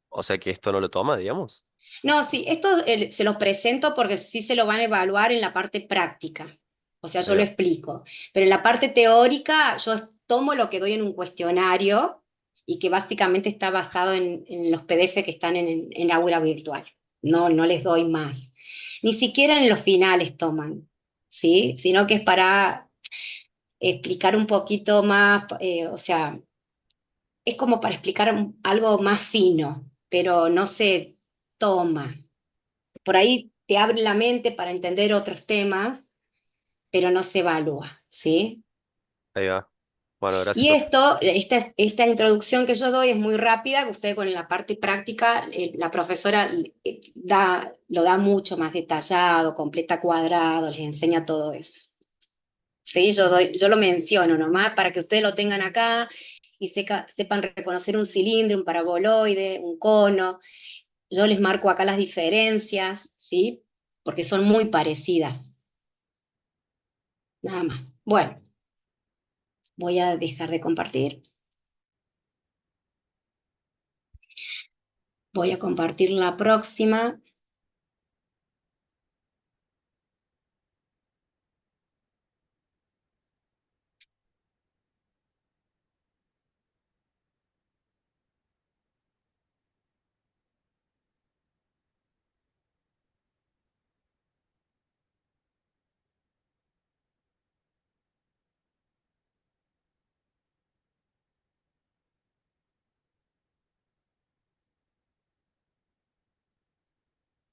O sea que esto no lo toma, digamos. No, sí, esto se los presento porque sí se lo van a evaluar en la parte práctica. O sea, yo Ahí lo va. explico. Pero en la parte teórica, yo tomo lo que doy en un cuestionario y que básicamente está basado en los PDF que están en aula virtual. No, no les doy más. Ni siquiera en los finales toman, ¿sí? Sino que es para explicar un poquito más, o sea, es como para explicar algo más fino, pero no se toma. Por ahí te abre la mente para entender otros temas, pero no se evalúa, ¿sí? Ahí va. Bueno, gracias, Y profe. esta introducción que yo doy es muy rápida, que usted con la parte práctica, la profesora lo da mucho más detallado, completa cuadrado, les enseña todo eso. Sí, yo lo menciono nomás para que ustedes lo tengan acá y sepan reconocer un cilindro, un paraboloide, un cono. Yo les marco acá las diferencias, ¿sí? Porque son muy parecidas, nada más. Bueno, voy a dejar de compartir. Voy a compartir la próxima.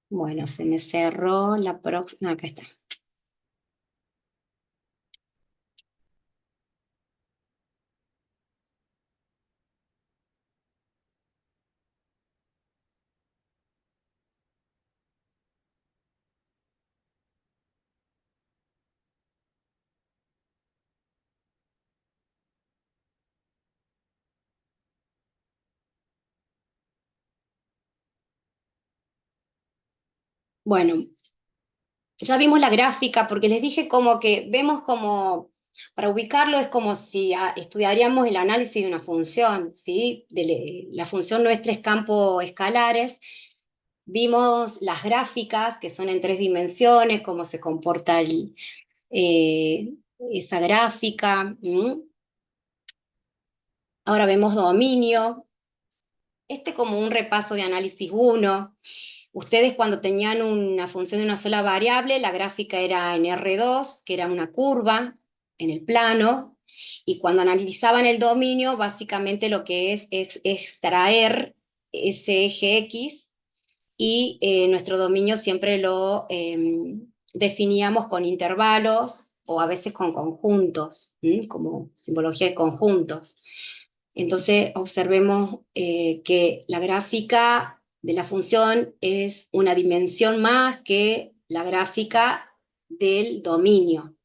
Bueno, se me cerró la próxima. Acá está. Bueno, ya vimos la gráfica porque les dije como que vemos como, para ubicarlo es como si estudiaríamos el análisis de una función, ¿sí? La función nuestra es campos escalares. Vimos las gráficas que son en 3 dimensiones, cómo se comporta eh, esa gráfica. Ahora vemos dominio. Como un repaso de análisis 1. Ustedes cuando tenían una función de una sola variable, la gráfica era en R2, que era una curva en el plano, y cuando analizaban el dominio, básicamente lo que es extraer ese eje X, y nuestro dominio siempre lo definíamos con intervalos o a veces con conjuntos, como simbología de conjuntos. Entonces observemos que la gráfica de la función es una dimensión más que la gráfica del dominio.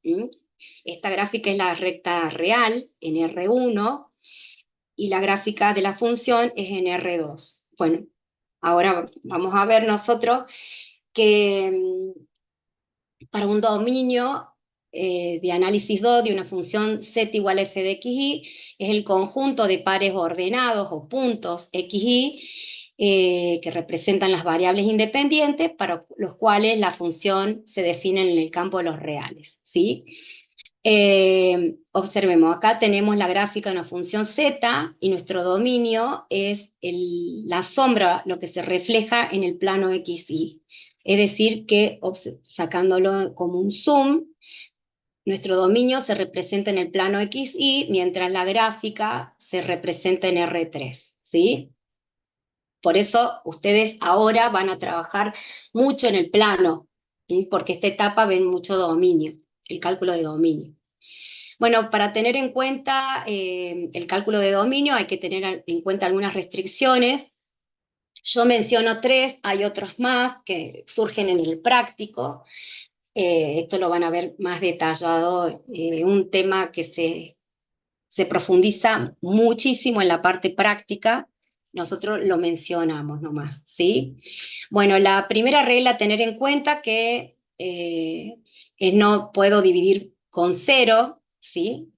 Esta gráfica es la recta real en R1 y la gráfica de la función es en R2. Bueno, ahora vamos a ver nosotros que para un dominio de análisis 2 de una función z igual a f de xy es el conjunto de pares ordenados o puntos xy que representan las variables independientes para los cuales la función se define en el campo de los reales, ¿sí? Observemos, acá tenemos la gráfica de una función z y nuestro dominio es la sombra, lo que se refleja en el plano xy. Es decir, que sacándolo como un zoom, nuestro dominio se representa en el plano xy, mientras la gráfica se representa en R3, ¿sí? Por eso ustedes ahora van a trabajar mucho en el plano, ¿sí? Porque esta etapa ven mucho dominio, el cálculo de dominio. Bueno, para tener en cuenta el cálculo de dominio hay que tener en cuenta algunas restricciones. Yo menciono 3, hay otros más que surgen en el práctico. Esto lo van a ver más detallado, un tema que se profundiza muchísimo en la parte práctica. Nosotros lo mencionamos nomás, ¿sí? Bueno, la primera regla a tener en cuenta que es no puedo dividir con 0, ¿sí?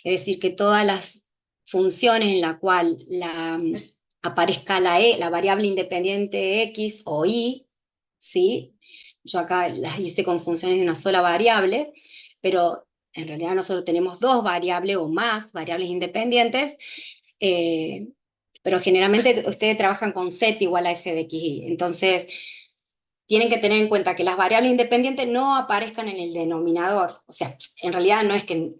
Es decir, que todas las funciones en la cual aparezca la variable independiente x o y, ¿sí? Yo acá las hice con funciones de una sola variable, pero en realidad nosotros tenemos dos variables o más variables independientes, pero generalmente ustedes trabajan con z igual a f de xy. Entonces, tienen que tener en cuenta que las variables independientes no aparezcan en el denominador. O sea, en realidad no es que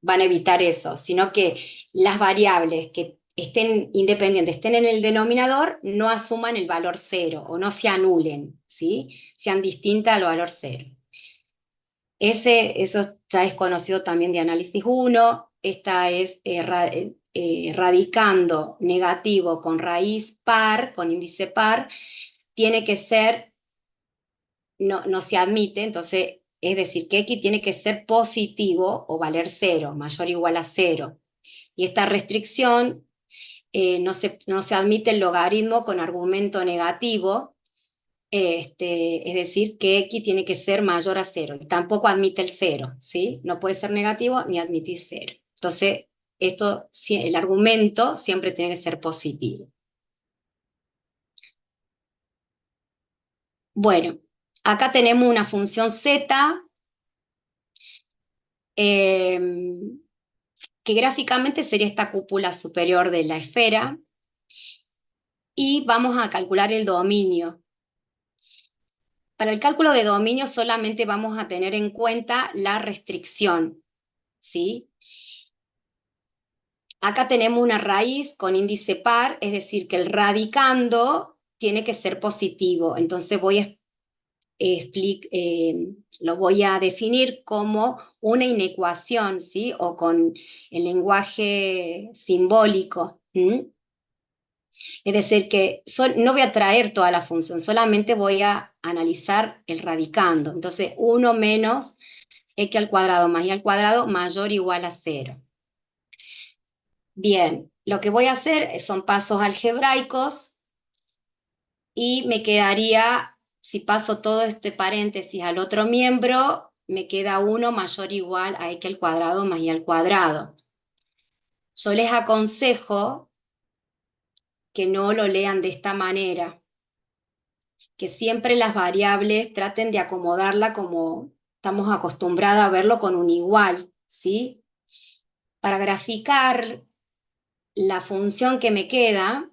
van a evitar eso, sino que las variables que estén independientes, estén en el denominador, no asuman el valor 0 o no se anulen, ¿sí? Sean distintas al valor 0. Eso ya es conocido también de análisis 1. Esta es radicando negativo con raíz par, con índice par, tiene que ser, no se admite, entonces es decir, que x tiene que ser positivo o valer 0, mayor o igual a 0. Y esta restricción no se admite el logaritmo con argumento negativo, es decir, que x tiene que ser mayor a 0, y tampoco admite el 0, ¿sí? No puede ser negativo ni admitir 0. Entonces, el argumento siempre tiene que ser positivo. Bueno, acá tenemos una función z, que gráficamente sería esta cúpula superior de la esfera, y vamos a calcular el dominio. Para el cálculo de dominio solamente vamos a tener en cuenta la restricción, ¿sí? Acá tenemos una raíz con índice par, es decir, que el radicando tiene que ser positivo. Entonces lo voy a definir como una inecuación, ¿sí? O con el lenguaje simbólico. Es decir, que no voy a traer toda la función, solamente voy a analizar el radicando. Entonces, 1 menos x al cuadrado más y al cuadrado mayor o igual a 0. Bien, lo que voy a hacer son pasos algebraicos y me quedaría, si paso todo este paréntesis al otro miembro, me queda 1 mayor o igual a x al cuadrado más y al cuadrado. Yo les aconsejo que no lo lean de esta manera, que siempre las variables traten de acomodarla como estamos acostumbrados a verlo con un igual, ¿sí? Para graficar la función que me queda,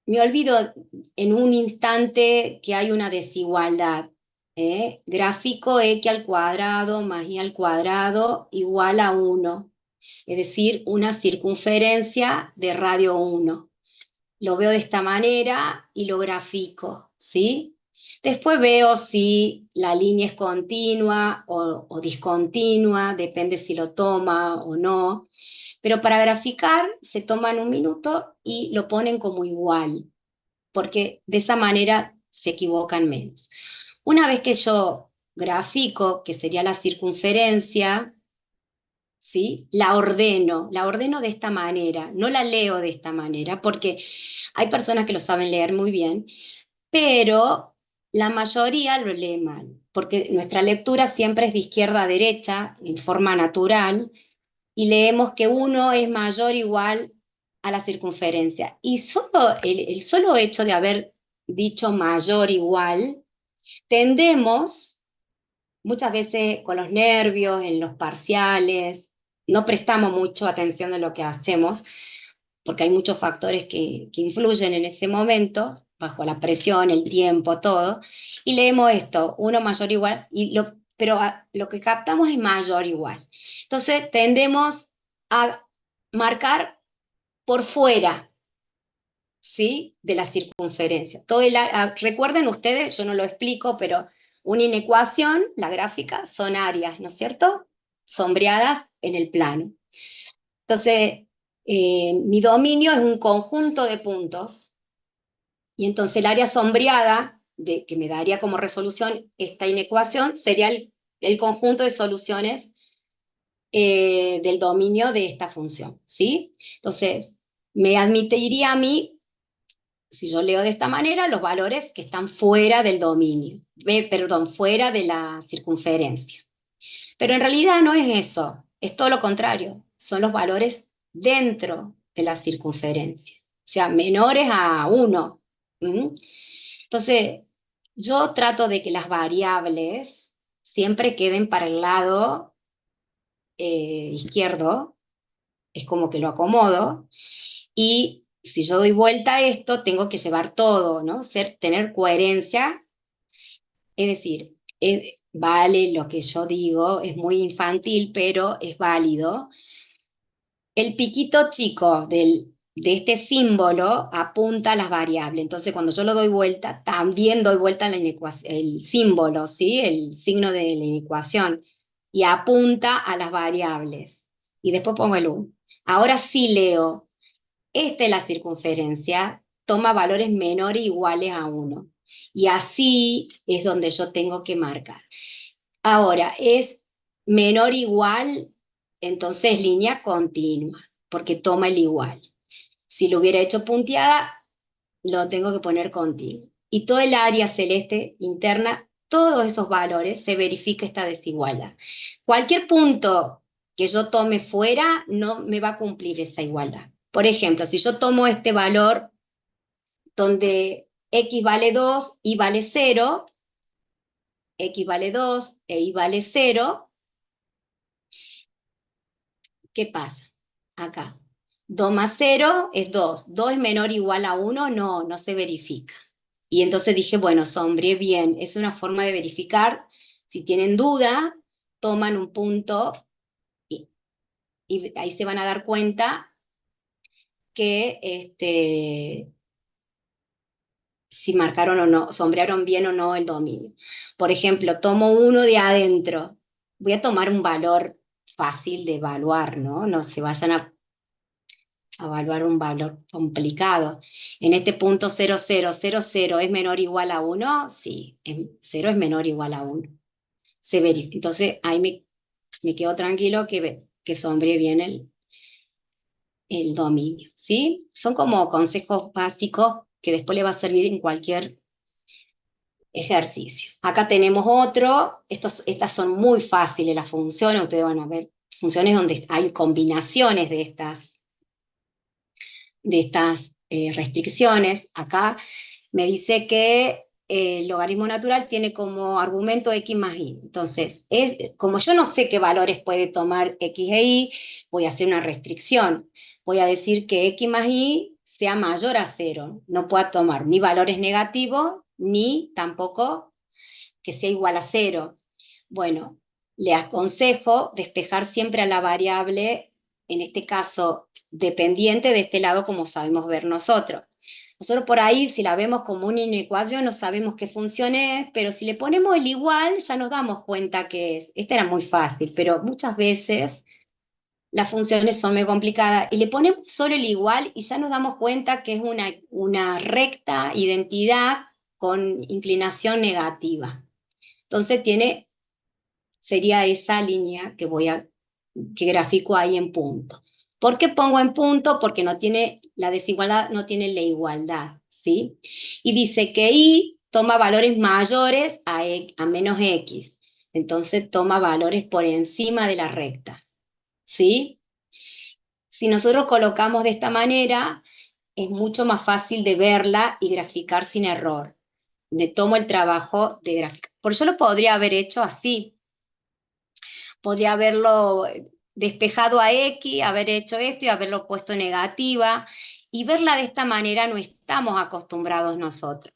me olvido en un instante que hay una desigualdad. Gráfico x al cuadrado más y al cuadrado igual a 1, es decir, una circunferencia de radio 1. Lo veo de esta manera y lo grafico, ¿sí? Después veo si la línea es continua o discontinua, depende si lo toma o no. Pero para graficar se toman un minuto y lo ponen como igual, porque de esa manera se equivocan menos. Una vez que yo grafico, que sería la circunferencia, ¿sí? La ordeno de esta manera, no la leo de esta manera, porque hay personas que lo saben leer muy bien, pero la mayoría lo lee mal, porque nuestra lectura siempre es de izquierda a derecha, en forma natural, y leemos que 1 es mayor o igual a la circunferencia. Y solo el solo hecho de haber dicho mayor o igual, tendemos muchas veces con los nervios, en los parciales, no prestamos mucho atención a lo que hacemos, porque hay muchos factores que influyen en ese momento, bajo la presión, el tiempo, todo, y leemos esto, 1 mayor o igual, pero lo que captamos es mayor o igual. Entonces tendemos a marcar por fuera, ¿sí? De la circunferencia. Recuerden ustedes, yo no lo explico, pero una inecuación, la gráfica, son áreas, ¿no es cierto? Sombreadas en el plano. Entonces, mi dominio es un conjunto de puntos, y entonces el área sombreada, que me daría como resolución esta inecuación, sería el conjunto de soluciones del dominio de esta función, ¿sí? Entonces, me admitiría a mí, si yo leo de esta manera, los valores que están fuera del dominio, perdón, fuera de la circunferencia. Pero en realidad no es eso, es todo lo contrario, son los valores dentro de la circunferencia, o sea, menores a 1. ¿Mm? Entonces, yo trato de que las variables siempre queden para el lado izquierdo, es como que lo acomodo, y si yo doy vuelta a esto, tengo que llevar todo, ¿no? Tener coherencia, es decir, vale lo que yo digo, es muy infantil, pero es válido. El piquito chico de este símbolo apunta a las variables, entonces cuando yo lo doy vuelta, también doy vuelta a el símbolo, ¿sí? El signo de la inecuación, y apunta a las variables. Y después pongo el 1. Ahora sí leo, esta es la circunferencia, toma valores menores o iguales a 1. Y así es donde yo tengo que marcar. Ahora, es menor o igual, entonces línea continua, porque toma el igual. Si lo hubiera hecho punteada, lo tengo que poner continuo. Y todo el área celeste interna, todos esos valores, se verifica esta desigualdad. Cualquier punto que yo tome fuera no me va a cumplir esa igualdad. Por ejemplo, si yo tomo este valor donde x vale 2, y vale 0, x vale 2 e y vale 0, ¿qué pasa? Acá. 2 más 0 es 2. 2 es menor o igual a 1, no, no se verifica. Y entonces dije, bueno, sombreé bien. Es una forma de verificar. Si tienen duda, toman un punto y ahí se van a dar cuenta que si marcaron o no, sombrearon bien o no el dominio. Por ejemplo, tomo uno de adentro. Voy a tomar un valor fácil de evaluar, ¿no? No se vayan a evaluar un valor complicado. En este punto 0, 0, 0, 0 es menor o igual a 1, sí, 0 es menor o igual a 1. Entonces ahí me quedo tranquilo que sombreé bien el dominio, ¿sí? Son como consejos básicos que después le va a servir en cualquier ejercicio. Acá tenemos otro, estas son muy fáciles las funciones, ustedes van a ver funciones donde hay combinaciones de estas restricciones. Acá me dice que el logaritmo natural tiene como argumento x más y. Entonces, como yo no sé qué valores puede tomar x e y, voy a hacer una restricción. Voy a decir que x más y sea mayor a 0. No pueda tomar ni valores negativos, ni tampoco que sea igual a 0. Bueno, le aconsejo despejar siempre a la variable, en este caso, dependiente de este lado, como sabemos ver nosotros. Nosotros por ahí, si la vemos como una inecuación, no sabemos qué función es, pero si le ponemos el igual, ya nos damos cuenta que es. Esta era muy fácil, pero muchas veces las funciones son muy complicadas y le ponemos solo el igual y ya nos damos cuenta que es una recta identidad con inclinación negativa. Entonces sería esa línea que grafico ahí en punto. ¿Por qué pongo en punto? Porque la desigualdad no tiene la igualdad, ¿sí? Y dice que Y toma valores mayores a menos X. Entonces toma valores por encima de la recta, ¿sí? Si nosotros colocamos de esta manera, es mucho más fácil de verla y graficar sin error. Me tomo el trabajo de graficar. Por eso lo podría haber hecho así. Podría haberlo despejado a X, haber hecho esto y haberlo puesto negativa. Y verla de esta manera no estamos acostumbrados nosotros.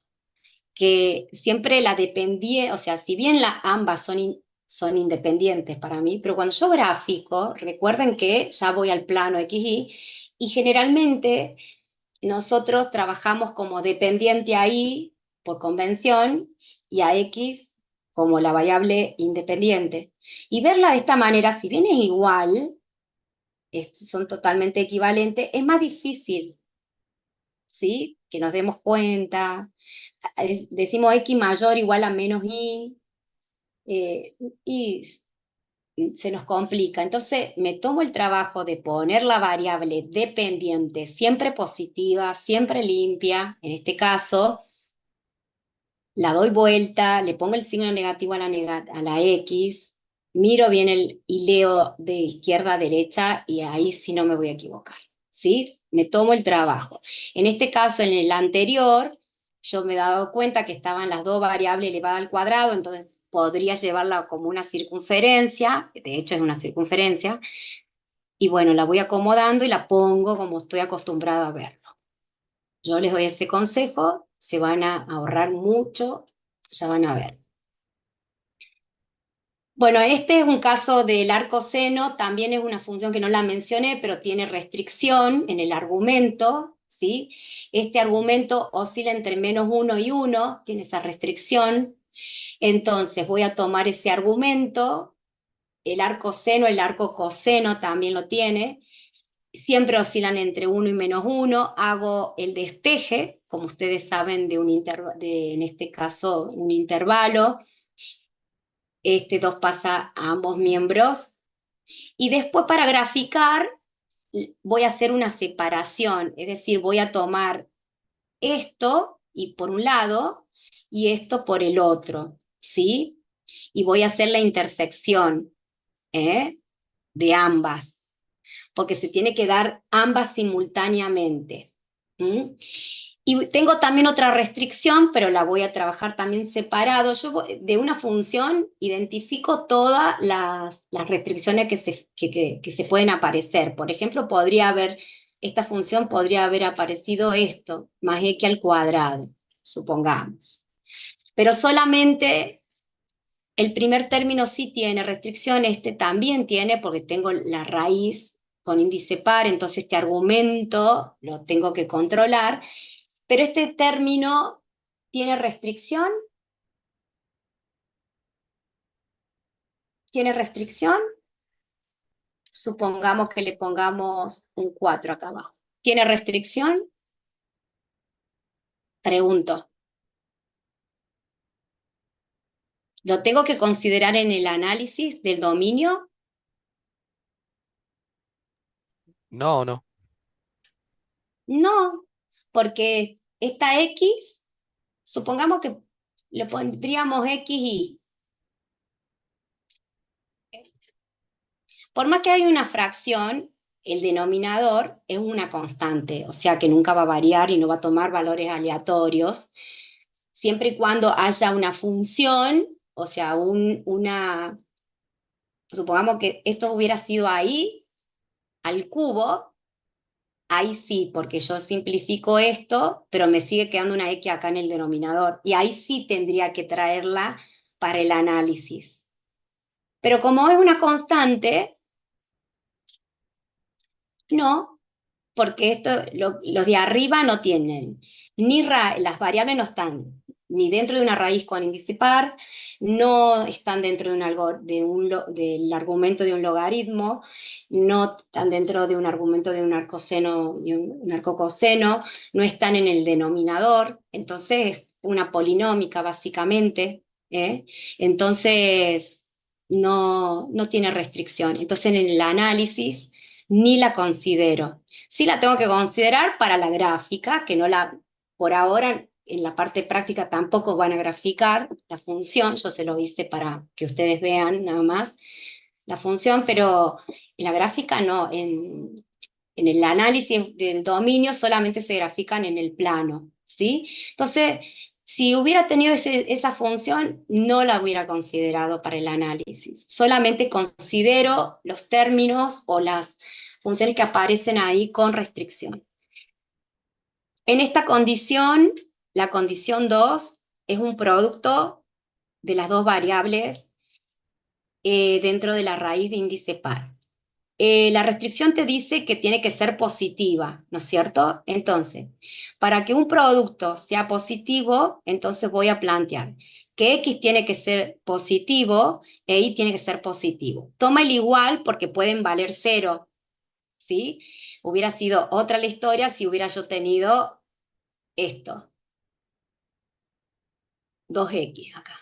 Que siempre la dependiente, o sea, si bien ambas son independientes para mí, pero cuando yo grafico, recuerden que ya voy al plano XY y generalmente nosotros trabajamos como dependiente a Y por convención y a X como la variable independiente. Y verla de esta manera, si bien es igual, son totalmente equivalentes, es más difícil, ¿sí? Que nos demos cuenta. Decimos X mayor igual a menos Y, y se nos complica. Entonces me tomo el trabajo de poner la variable dependiente siempre positiva, siempre limpia, en este caso, la doy vuelta, le pongo el signo negativo a la X, miro bien y leo de izquierda a derecha y ahí sí no me voy a equivocar, ¿sí? Me tomo el trabajo. En este caso, en el anterior, yo me he dado cuenta que estaban las dos variables elevadas al cuadrado, entonces podría llevarla como una circunferencia, de hecho es una circunferencia, y bueno, la voy acomodando y la pongo como estoy acostumbrada a verlo. Yo les doy ese consejo, se van a ahorrar mucho, ya van a ver. Bueno, este es un caso del arco seno, también es una función que no la mencioné, pero tiene restricción en el argumento, ¿sí? Este argumento oscila entre -1 y 1, tiene esa restricción. Entonces voy a tomar ese argumento, el arco seno, el arco coseno también lo tiene, siempre oscilan entre 1 y -1, hago el despeje, como ustedes saben, en este caso un intervalo, 2 pasa a ambos miembros, y después para graficar voy a hacer una separación, es decir, voy a tomar esto y por un lado y esto por el otro, ¿sí? Y voy a hacer la intersección de ambas, porque se tiene que dar ambas simultáneamente. ¿Mm? Y tengo también otra restricción, pero la voy a trabajar también separado. Yo de una función identifico todas las restricciones que se pueden aparecer. Por ejemplo, esta función podría haber aparecido esto, más x al cuadrado, supongamos. Pero solamente el primer término sí tiene restricción, este también tiene, porque tengo la raíz con índice par, entonces este argumento lo tengo que controlar. Pero este término tiene restricción. ¿Tiene restricción? Supongamos que le pongamos un 4 acá abajo. ¿Tiene restricción? Pregunto. ¿Lo tengo que considerar en el análisis del dominio? No, no. No, porque esta X, supongamos que le pondríamos XY. Por más que haya una fracción, el denominador es una constante, o sea que nunca va a variar y no va a tomar valores aleatorios, siempre y cuando haya una función, o sea, supongamos que esto hubiera sido ahí, al cubo, ahí sí, porque yo simplifico esto, pero me sigue quedando una X acá en el denominador, y ahí sí tendría que traerla para el análisis. Pero como es una constante, no, porque los de arriba no tienen, las variables no están ni dentro de una raíz con índice par, no están dentro del argumento de un logaritmo, no están dentro de un argumento de un arcoseno y un arcocoseno, no están en el denominador, entonces una polinómica básicamente, ¿eh? Entonces no tiene restricción. Entonces en el análisis ni la considero. Sí la tengo que considerar para la gráfica, que no la, por ahora en la parte práctica tampoco van a graficar la función, yo se lo hice para que ustedes vean nada más la función, pero en la gráfica no, en el análisis del dominio solamente se grafican en el plano, ¿sí? Entonces, si hubiera tenido esa función, no la hubiera considerado para el análisis. Solamente considero los términos o las funciones que aparecen ahí con restricción. En esta condición, la condición 2 es un producto de las dos variables dentro de la raíz de índice par. La restricción te dice que tiene que ser positiva, ¿no es cierto? Entonces, para que un producto sea positivo, entonces voy a plantear que X tiene que ser positivo e Y tiene que ser positivo. Toma el igual porque pueden valer cero, ¿sí? Hubiera sido otra la historia si hubiera yo tenido esto, 2X acá.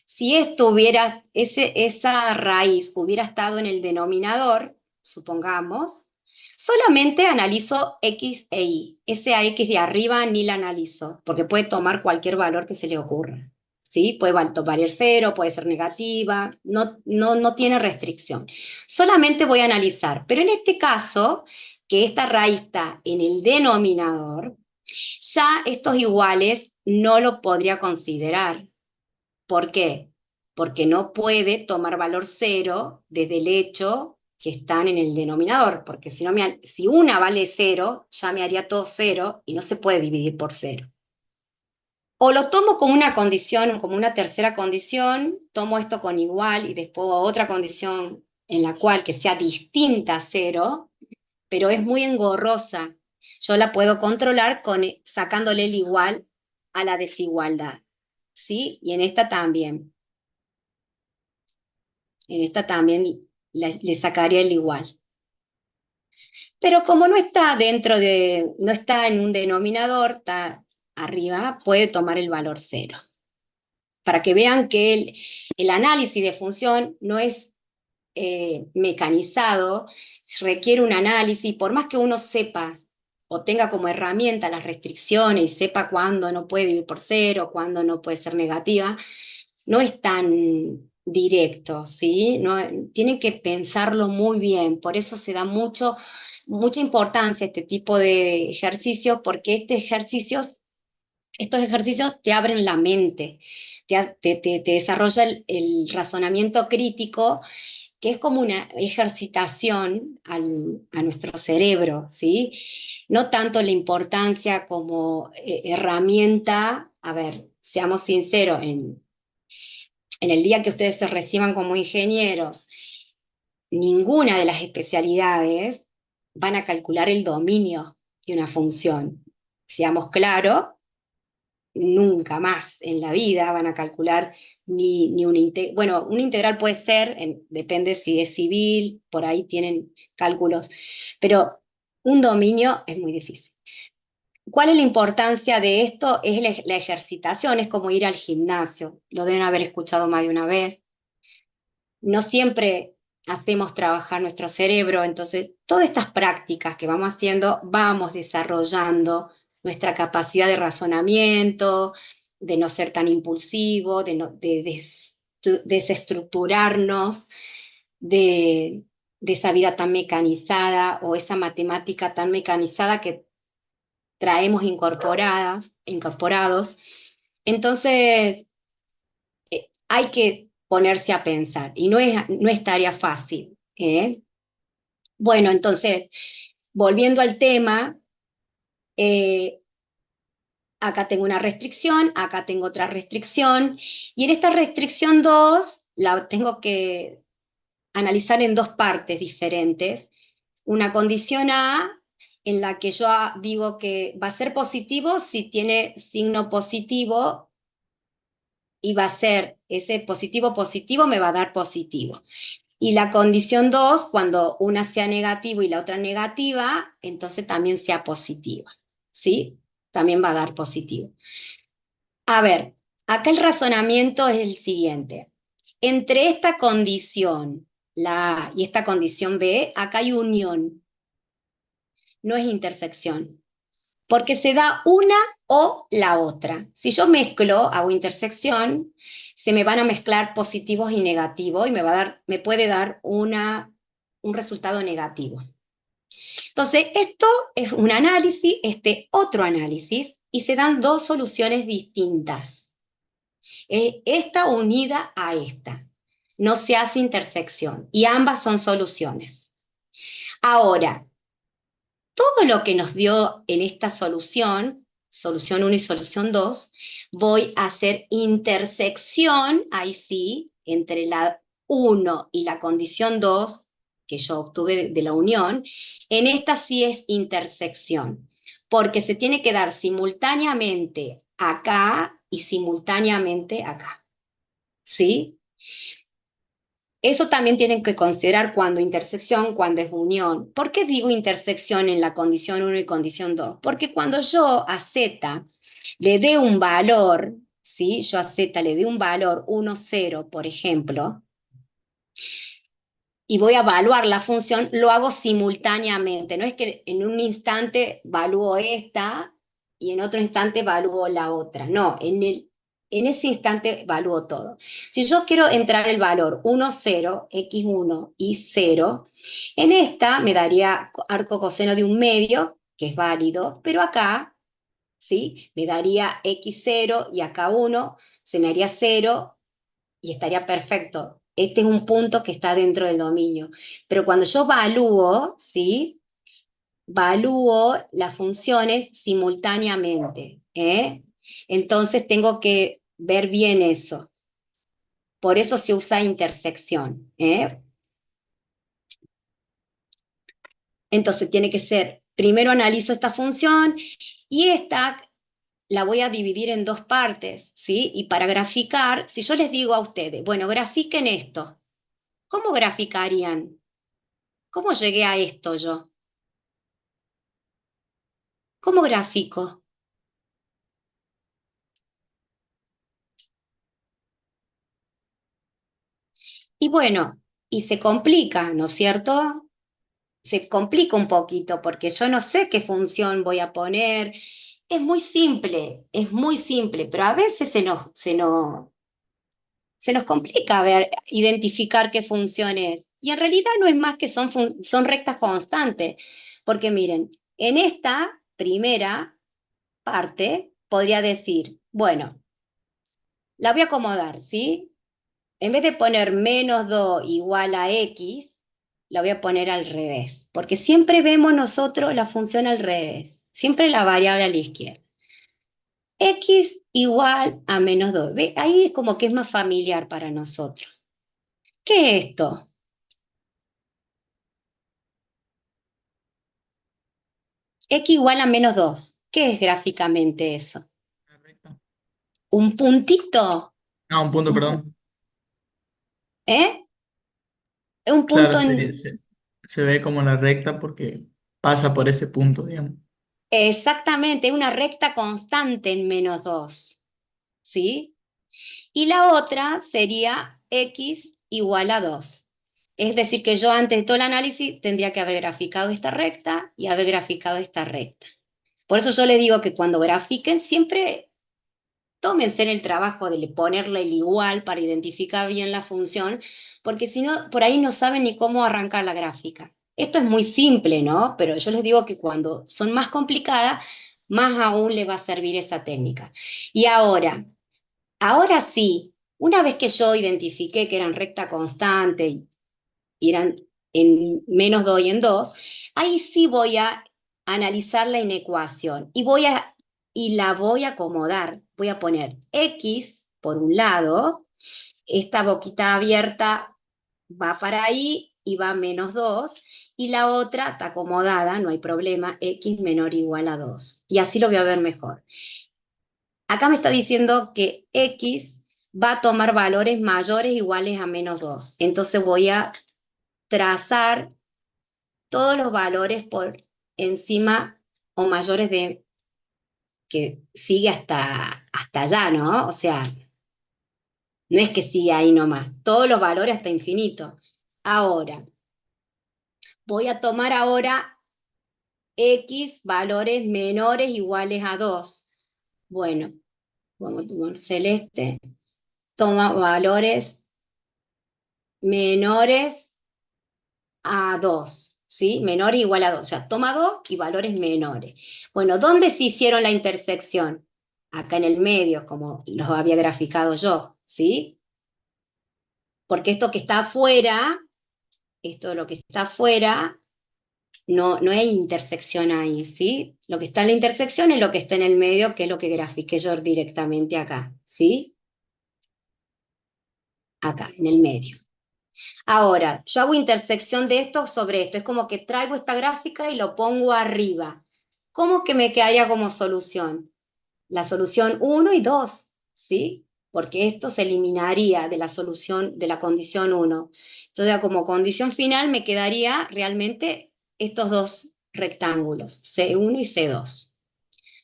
Si esto hubiera, esa raíz hubiera estado en el denominador, supongamos, solamente analizo X e Y. Ese a X de arriba ni la analizo, porque puede tomar cualquier valor que se le ocurra. ¿Sí? Puede variar cero, puede ser negativa, no tiene restricción. Solamente voy a analizar, pero en este caso, que esta raíz está en el denominador, ya estos iguales no lo podría considerar. ¿Por qué? Porque no puede tomar valor cero desde el hecho que están en el denominador, porque si una vale cero, ya me haría todo cero y no se puede dividir por cero. O lo tomo como una condición, como una tercera condición, tomo esto con igual y después otra condición en la cual que sea distinta a cero, pero es muy engorrosa. Yo la puedo controlar sacándole el igual a la desigualdad, ¿sí? Y en esta también. En esta también le sacaría el igual. Pero como no está no está en un denominador, está arriba, puede tomar el valor cero. Para que vean que el análisis de función no es mecanizado, requiere un análisis, por más que uno sepa o tenga como herramienta las restricciones y sepa cuándo no puede dividir por cero, cuándo no puede ser negativa, no es tan directo, ¿sí? No, tienen que pensarlo muy bien, por eso se da mucha importancia a este tipo de ejercicios, porque estos ejercicios te abren la mente, te desarrolla el razonamiento crítico, que es como una ejercitación a nuestro cerebro, ¿sí? No tanto la importancia como herramienta, a ver, seamos sinceros, en el día que ustedes se reciban como ingenieros, ninguna de las especialidades van a calcular el dominio de una función. Seamos claros, nunca más en la vida van a calcular ni un integral. Bueno, un integral puede ser, depende si es civil, por ahí tienen cálculos, pero un dominio es muy difícil. ¿Cuál es la importancia de esto? Es la ejercitación, es como ir al gimnasio, lo deben haber escuchado más de una vez. No siempre hacemos trabajar nuestro cerebro, entonces todas estas prácticas que vamos haciendo, vamos desarrollando nuestra capacidad de razonamiento, de no ser tan impulsivo, de desestructurarnos de esa vida tan mecanizada o esa matemática tan mecanizada que traemos incorporados. Entonces, hay que ponerse a pensar y no es tarea fácil. Bueno, entonces, volviendo al tema, acá tengo una restricción, acá tengo otra restricción, y en esta restricción 2 la tengo que analizar en dos partes diferentes. Una condición A en la que yo digo que va a ser positivo si tiene signo positivo y va a ser ese positivo positivo me va a dar positivo. Y la condición 2, cuando una sea negativo y la otra negativa, entonces también sea positiva, ¿sí? también va a dar positivo. A ver, acá el razonamiento es el siguiente. Entre esta condición, la A, y esta condición B, acá hay unión, no es intersección, porque se da una o la otra. Si yo mezclo, hago intersección, se me van a mezclar positivos y negativos y me puede dar un resultado negativo. Entonces, esto es un análisis, otro análisis, y se dan dos soluciones distintas. Esta unida a esta. No se hace intersección y ambas son soluciones. Ahora, todo lo que nos dio en esta solución, solución 1 y solución 2, voy a hacer intersección, ahí sí, entre la 1 y la condición 2, que yo obtuve de la unión. En esta sí es intersección, porque se tiene que dar simultáneamente acá y simultáneamente acá, ¿sí? Eso también tienen que considerar cuando intersección, cuando es unión. ¿Por qué digo intersección en la condición 1 y condición 2? Porque cuando yo a Z le dé un valor, ¿sí? Yo a Z le dé un valor 1, 0, por ejemplo, y voy a evaluar la función, lo hago simultáneamente. No es que en un instante evalúo esta y en otro instante evalúo la otra. No, en ese instante evalúo todo. Si yo quiero entrar el valor 1, 0, x1 y 0, en esta me daría arco coseno de un medio, que es válido, pero acá, ¿sí? Me daría x0 y acá 1, se me haría 0 y estaría perfecto. Este es un punto que está dentro del dominio. Pero cuando yo evalúo, ¿sí? Valúo las funciones simultáneamente, ¿eh? Entonces tengo que ver bien eso. Por eso se usa intersección, ¿eh? Entonces tiene que ser, primero analizo esta función y esta la voy a dividir en dos partes, ¿sí? Y para graficar, si yo les digo a ustedes, bueno, grafiquen esto, ¿cómo graficarían? ¿Cómo llegué a esto yo? ¿Cómo grafico? Y bueno, y se complica, ¿no es cierto? Se complica un poquito porque yo no sé qué función voy a poner. Es muy simple, pero a veces se nos complica ver, identificar qué función es. Y en realidad no es más que son rectas constantes, porque miren, en esta primera parte podría decir, bueno, la voy a acomodar, ¿sí? En vez de poner menos 2 igual a x, la voy a poner al revés, porque siempre vemos nosotros la función al revés, siempre la variable a la izquierda. X igual a menos 2. ¿Ve? Ahí es como que es más familiar para nosotros. ¿Qué es esto? X igual a menos 2. ¿Qué es gráficamente eso? Una recta. ¿Un puntito? Ah, un punto, Un perdón. ¿Eh? Un Claro, punto en... se ve como la recta porque pasa por ese punto, digamos. Exactamente, una recta constante en menos 2. ¿Sí? Y la otra sería x igual a 2. Es decir, que yo antes de todo el análisis tendría que haber graficado esta recta y haber graficado esta recta. Por eso yo les digo que cuando grafiquen siempre tómense en el trabajo de ponerle el igual para identificar bien la función, porque si no, por ahí no saben ni cómo arrancar la gráfica. Esto es muy simple, ¿no? Pero yo les digo que cuando son más complicadas, más aún les va a servir esa técnica. Y ahora sí, una vez que yo identifiqué que eran recta constante y eran en menos 2 y en 2, ahí sí voy a analizar la inecuación y la voy a acomodar. Voy a poner x por un lado, esta boquita abierta va para ahí y va a menos 2, y la otra está acomodada, no hay problema, x menor o igual a 2. Y así lo voy a ver mejor. Acá me está diciendo que x va a tomar valores mayores o iguales a menos 2. Entonces voy a trazar todos los valores por encima o mayores de que sigue hasta allá, ¿no? O sea, no es que sigue ahí nomás, todos los valores hasta infinito. Ahora, voy a tomar ahora X valores menores iguales a 2. Bueno, vamos a tomar celeste, toma valores menores a 2, ¿sí? Menor igual a 2, o sea, toma 2 y valores menores. Bueno, ¿dónde se hicieron la intersección? Acá en el medio, como los había graficado yo, ¿sí? Porque esto que está afuera, esto lo que está afuera, no hay intersección ahí, ¿sí? Lo que está en la intersección es lo que está en el medio, que es lo que grafiqué yo directamente acá, ¿sí? Acá, en el medio. Ahora, yo hago intersección de esto sobre esto, es como que traigo esta gráfica y lo pongo arriba. ¿Cómo que me quedaría como solución? La solución 1 y 2, ¿sí? Porque esto se eliminaría de la solución de la condición 1. Entonces, como condición final me quedaría realmente estos dos rectángulos, C1 y C2. O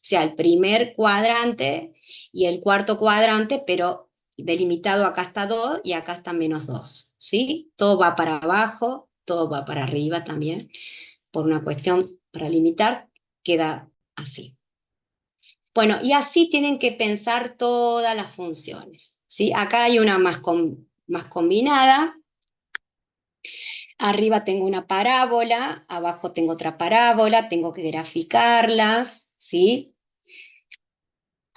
sea, el primer cuadrante y el cuarto cuadrante, pero delimitado acá está 2 y acá está -2, ¿sí? Todo va para abajo, todo va para arriba también, por una cuestión para limitar, queda así. Bueno, y así tienen que pensar todas las funciones, ¿sí? Acá hay una más combinada, arriba tengo una parábola, abajo tengo otra parábola, tengo que graficarlas, ¿sí?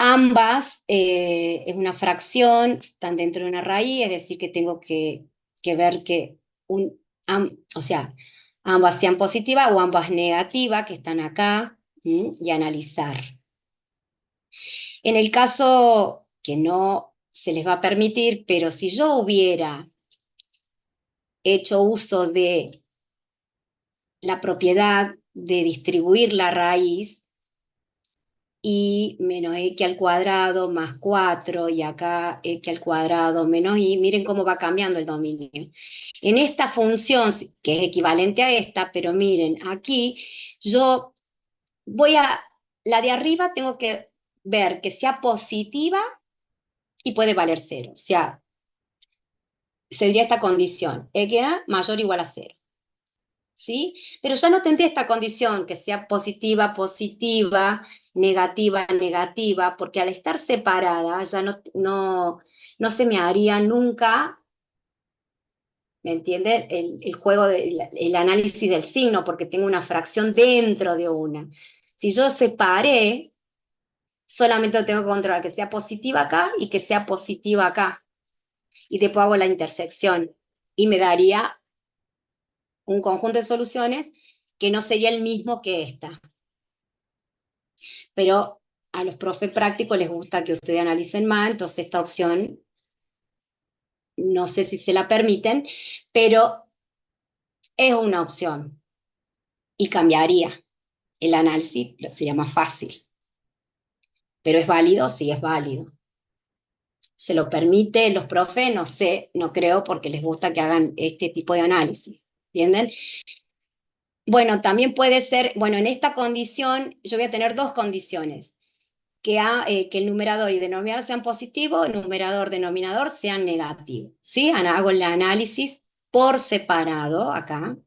Ambas es una fracción, están dentro de una raíz, es decir, que tengo que ver que, o sea, ambas sean positivas o ambas negativas, que están acá, y analizar. En el caso que no se les va a permitir, pero si yo hubiera hecho uso de la propiedad de distribuir la raíz, y menos x al cuadrado más 4, y acá x al cuadrado menos y, miren cómo va cambiando el dominio. En esta función, que es equivalente a esta, pero miren, aquí yo la de arriba tengo que ver que sea positiva y puede valer 0, o sea, sería esta condición, x mayor o igual a 0. ¿Sí? Pero ya no tendría esta condición que sea positiva, positiva, negativa, negativa, porque al estar separada ya no se me haría nunca, ¿me entienden? El juego, el análisis del signo, porque tengo una fracción dentro de una. Si yo separé, solamente tengo que controlar que sea positiva acá y que sea positiva acá. Y después hago la intersección. Y me daría un conjunto de soluciones que no sería el mismo que esta. Pero a los profes prácticos les gusta que ustedes analicen más, entonces esta opción no sé si se la permiten, pero es una opción y cambiaría el análisis, sería más fácil. Pero ¿es válido? Sí, es válido. ¿Se lo permite los profes? No sé, no creo, porque les gusta que hagan este tipo de análisis, ¿entienden? Bueno, también puede ser, bueno, en esta condición yo voy a tener dos condiciones. Que el numerador y denominador sean positivos, el numerador, denominador sean negativos, ¿sí? Hago el análisis por separado acá,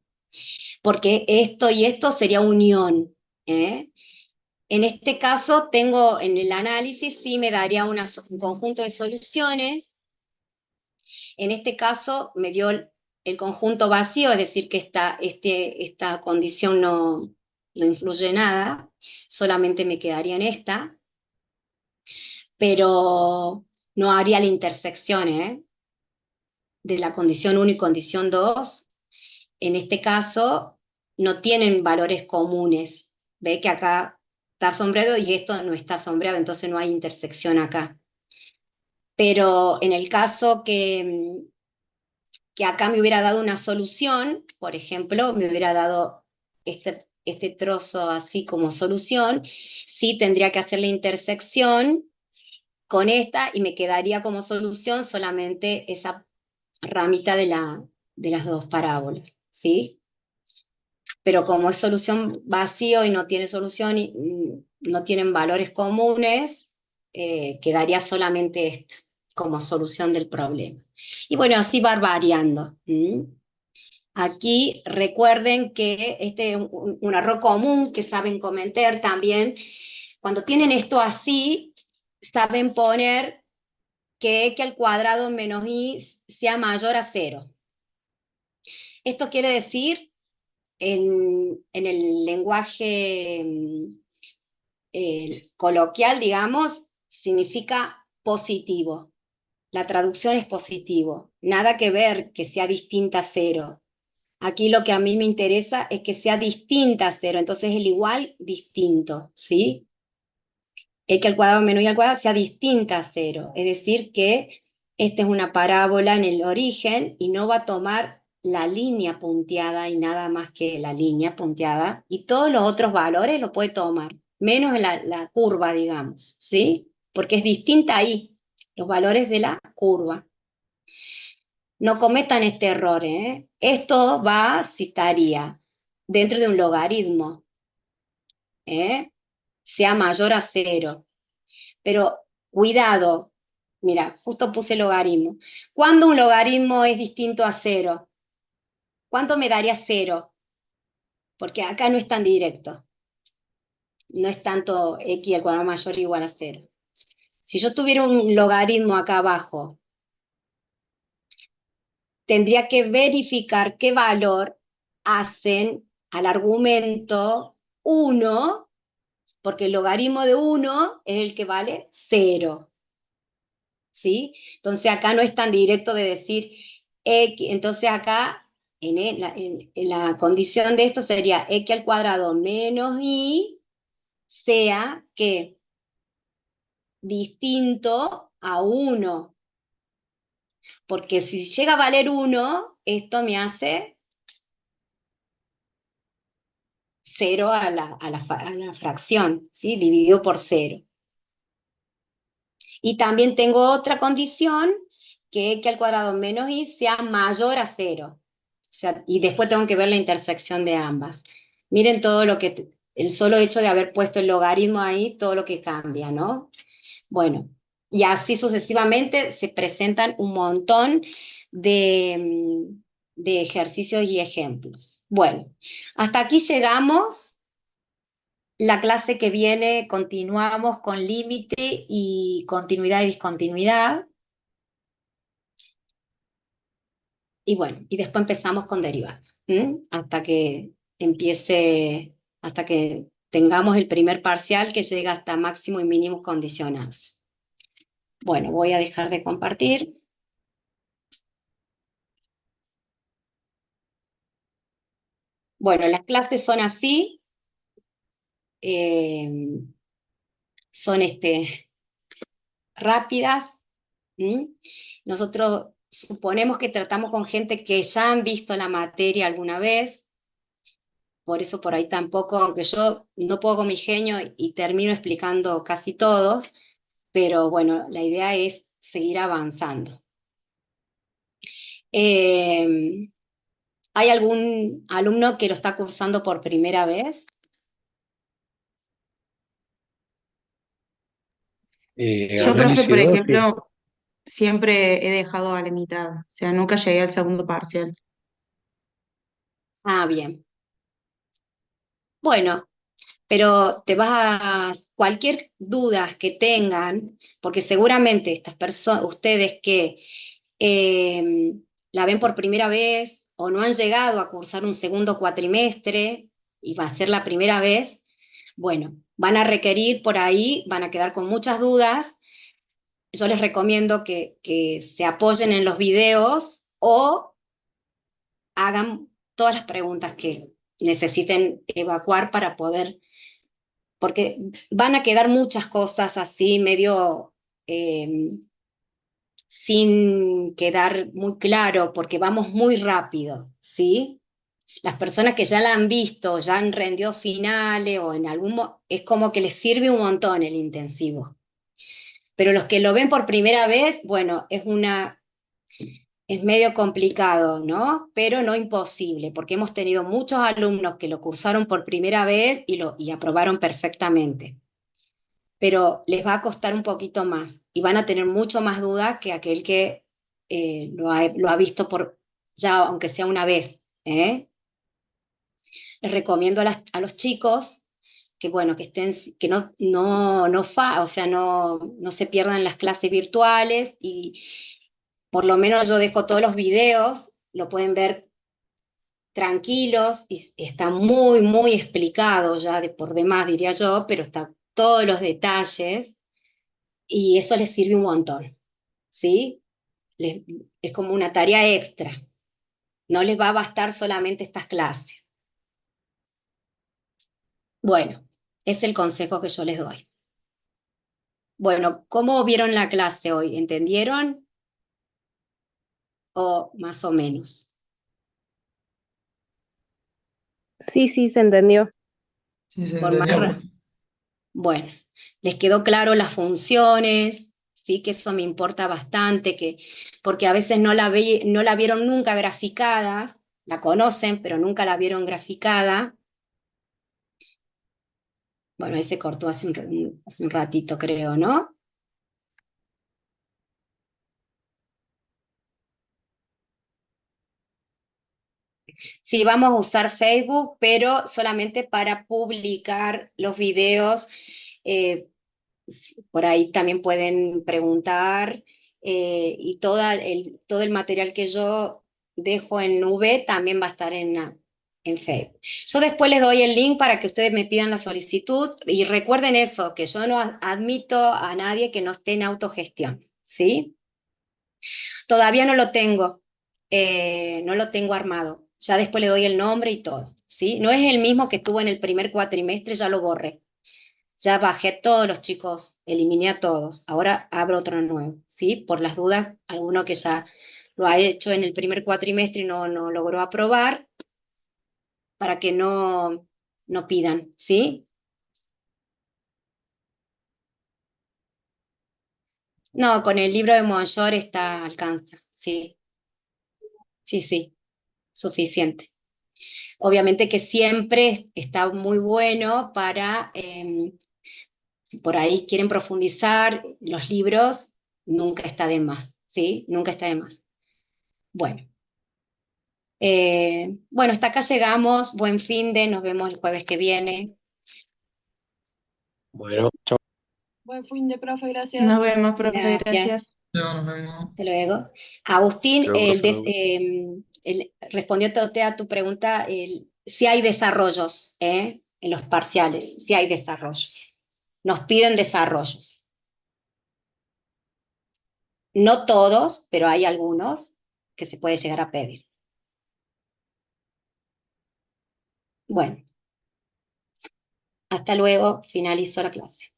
porque esto y esto sería unión, ¿eh? En este caso tengo en el análisis, sí me daría un conjunto de soluciones. En este caso me dio el conjunto vacío, es decir, que esta condición no influye nada, solamente me quedaría en esta, pero no haría la intersección, de la condición 1 y condición 2. En este caso, no tienen valores comunes. Ve que acá está sombreado y esto no está sombreado, entonces no hay intersección acá. Pero en el caso que acá me hubiera dado una solución, por ejemplo, me hubiera dado este trozo así como solución, sí tendría que hacer la intersección con esta y me quedaría como solución solamente esa ramita de las dos parábolas, ¿sí? Pero como es solución vacío y no tiene solución, no tienen valores comunes, quedaría solamente esta como solución del problema. Y bueno, así va variando. Aquí recuerden que este es un error común que saben cometer también. Cuando tienen esto así, saben poner que x al cuadrado menos y sea mayor a 0. Esto quiere decir, en el lenguaje coloquial, digamos, significa positivo. La traducción es positivo. Nada que ver que sea distinta a 0. Aquí lo que a mí me interesa es que sea distinta a 0. Entonces el igual, distinto, ¿sí? X al cuadrado menos y al cuadrado sea distinta a 0. Es decir, que esta es una parábola en el origen y no va a tomar la línea punteada y nada más que la línea punteada, y todos los otros valores lo puede tomar, menos la curva, digamos, ¿sí? Porque es distinta ahí, los valores de la curva. No cometan este error, ¿eh? Esto va si estaría dentro de un logaritmo, ¿eh? Sea mayor a 0. Pero cuidado, mira, justo puse logaritmo. ¿Cuándo un logaritmo es distinto a 0? ¿Cuánto me daría 0? Porque acá no es tan directo. No es tanto x al cuadrado mayor o igual a 0. Si yo tuviera un logaritmo acá abajo, tendría que verificar qué valor hacen al argumento 1, porque el logaritmo de 1 es el que vale 0. ¿Sí? Entonces acá no es tan directo de decir x, entonces acá en la condición de esto sería x al cuadrado menos y sea que distinto a 1, porque si llega a valer 1, esto me hace 0 a la fracción, ¿sí? Dividido por 0. Y también tengo otra condición, que x al cuadrado menos y sea mayor a 0. O sea, y después tengo que ver la intersección de ambas. Miren todo lo que, el solo hecho de haber puesto el logaritmo ahí, todo lo que cambia, ¿no? Bueno, y así sucesivamente se presentan un montón de ejercicios y ejemplos. Bueno, hasta aquí llegamos. La clase que viene continuamos con límite y continuidad y discontinuidad. Y bueno, y después empezamos con derivadas, hasta que empiece, hasta que tengamos el primer parcial que llega hasta máximo y mínimos condicionados. Bueno, voy a dejar de compartir. Bueno, las clases son así. Son rápidas. Nosotros suponemos que tratamos con gente que ya han visto la materia alguna vez, por eso por ahí tampoco, aunque yo no puedo con mi genio y termino explicando casi todo, pero bueno, la idea es seguir avanzando. ¿Hay algún alumno que lo está cursando por primera vez? Yo, profe, Análisis por 2, sí. ejemplo, siempre he dejado a la mitad, o sea, nunca llegué al segundo parcial. Ah, bien. Bueno, pero cualquier duda que tengan, porque seguramente estas personas, ustedes que eh, la ven por primera vez o no han llegado a cursar un segundo cuatrimestre y va a ser la primera vez, bueno, van a requerir por ahí, van a quedar con muchas dudas. Yo les recomiendo que se apoyen en los videos o hagan todas las preguntas que necesiten evacuar para poder, porque van a quedar muchas cosas así medio sin quedar muy claro, porque vamos muy rápido, ¿sí? Las personas que ya la han visto, ya han rendido finales o en es como que les sirve un montón el intensivo. Pero los que lo ven por primera vez, bueno, es medio complicado, ¿no? Pero no imposible, porque hemos tenido muchos alumnos que lo cursaron por primera vez y aprobaron perfectamente. pero les va a costar un poquito más y van a tener mucho más duda que aquel que lo ha visto por ya, aunque sea una vez. Les recomiendo a los chicos que, bueno, que estén, que o sea, no se pierdan las clases virtuales y por lo menos yo dejo todos los videos, lo pueden ver tranquilos y está muy, muy explicado ya de por demás, diría yo, pero está todos los detalles y eso les sirve un montón, ¿sí? Les, es como una tarea extra, no les va a bastar solamente estas clases. Bueno, es el consejo que yo les doy. Bueno, ¿cómo vieron la clase hoy? ¿Entendieron? ¿O más o menos? Sí, sí, se entendió. Sí, se Por más, entendió, profe. bueno, les quedó claro las funciones, sí, que eso me importa bastante, porque a veces no la vieron nunca graficada, la conocen, pero nunca la vieron graficada. Bueno, ahí se cortó hace un ratito, creo, ¿no? Sí, vamos a usar Facebook, pero solamente para publicar los videos. eh, por ahí también pueden preguntar y todo el material que yo dejo en nube también va a estar en Facebook. Yo después les doy el link para que ustedes me pidan la solicitud y recuerden eso, que yo no admito a nadie que no esté en autogestión, ¿sí? Todavía no lo tengo armado. Ya después le doy el nombre y todo, ¿sí? No es el mismo que estuvo en el primer cuatrimestre, ya lo borré. Ya bajé todos los chicos, eliminé a todos. Ahora abro otro nuevo, ¿sí? Por las dudas, alguno que ya lo ha hecho en el primer cuatrimestre y no logró aprobar, para que no pidan, ¿sí? No, con el libro de Monfort alcanza, sí, sí, sí, suficiente. Obviamente que siempre está muy bueno para, si por ahí quieren profundizar, los libros, nunca está de más, ¿sí? Nunca está de más. Bueno. Bueno, hasta acá llegamos. Buen nos vemos el jueves que viene. Bueno, chau. Buen fin de profe, Nos gracias. vemos, profe, Gracias. gracias. Nos vemos. Hasta luego. Agustín, Luego, profe, nos vemos. respondió a tu pregunta, si hay desarrollos en los parciales, si hay desarrollos. Nos piden desarrollos. No todos, pero hay algunos que se puede llegar a pedir. Bueno, hasta luego, finalizo la clase.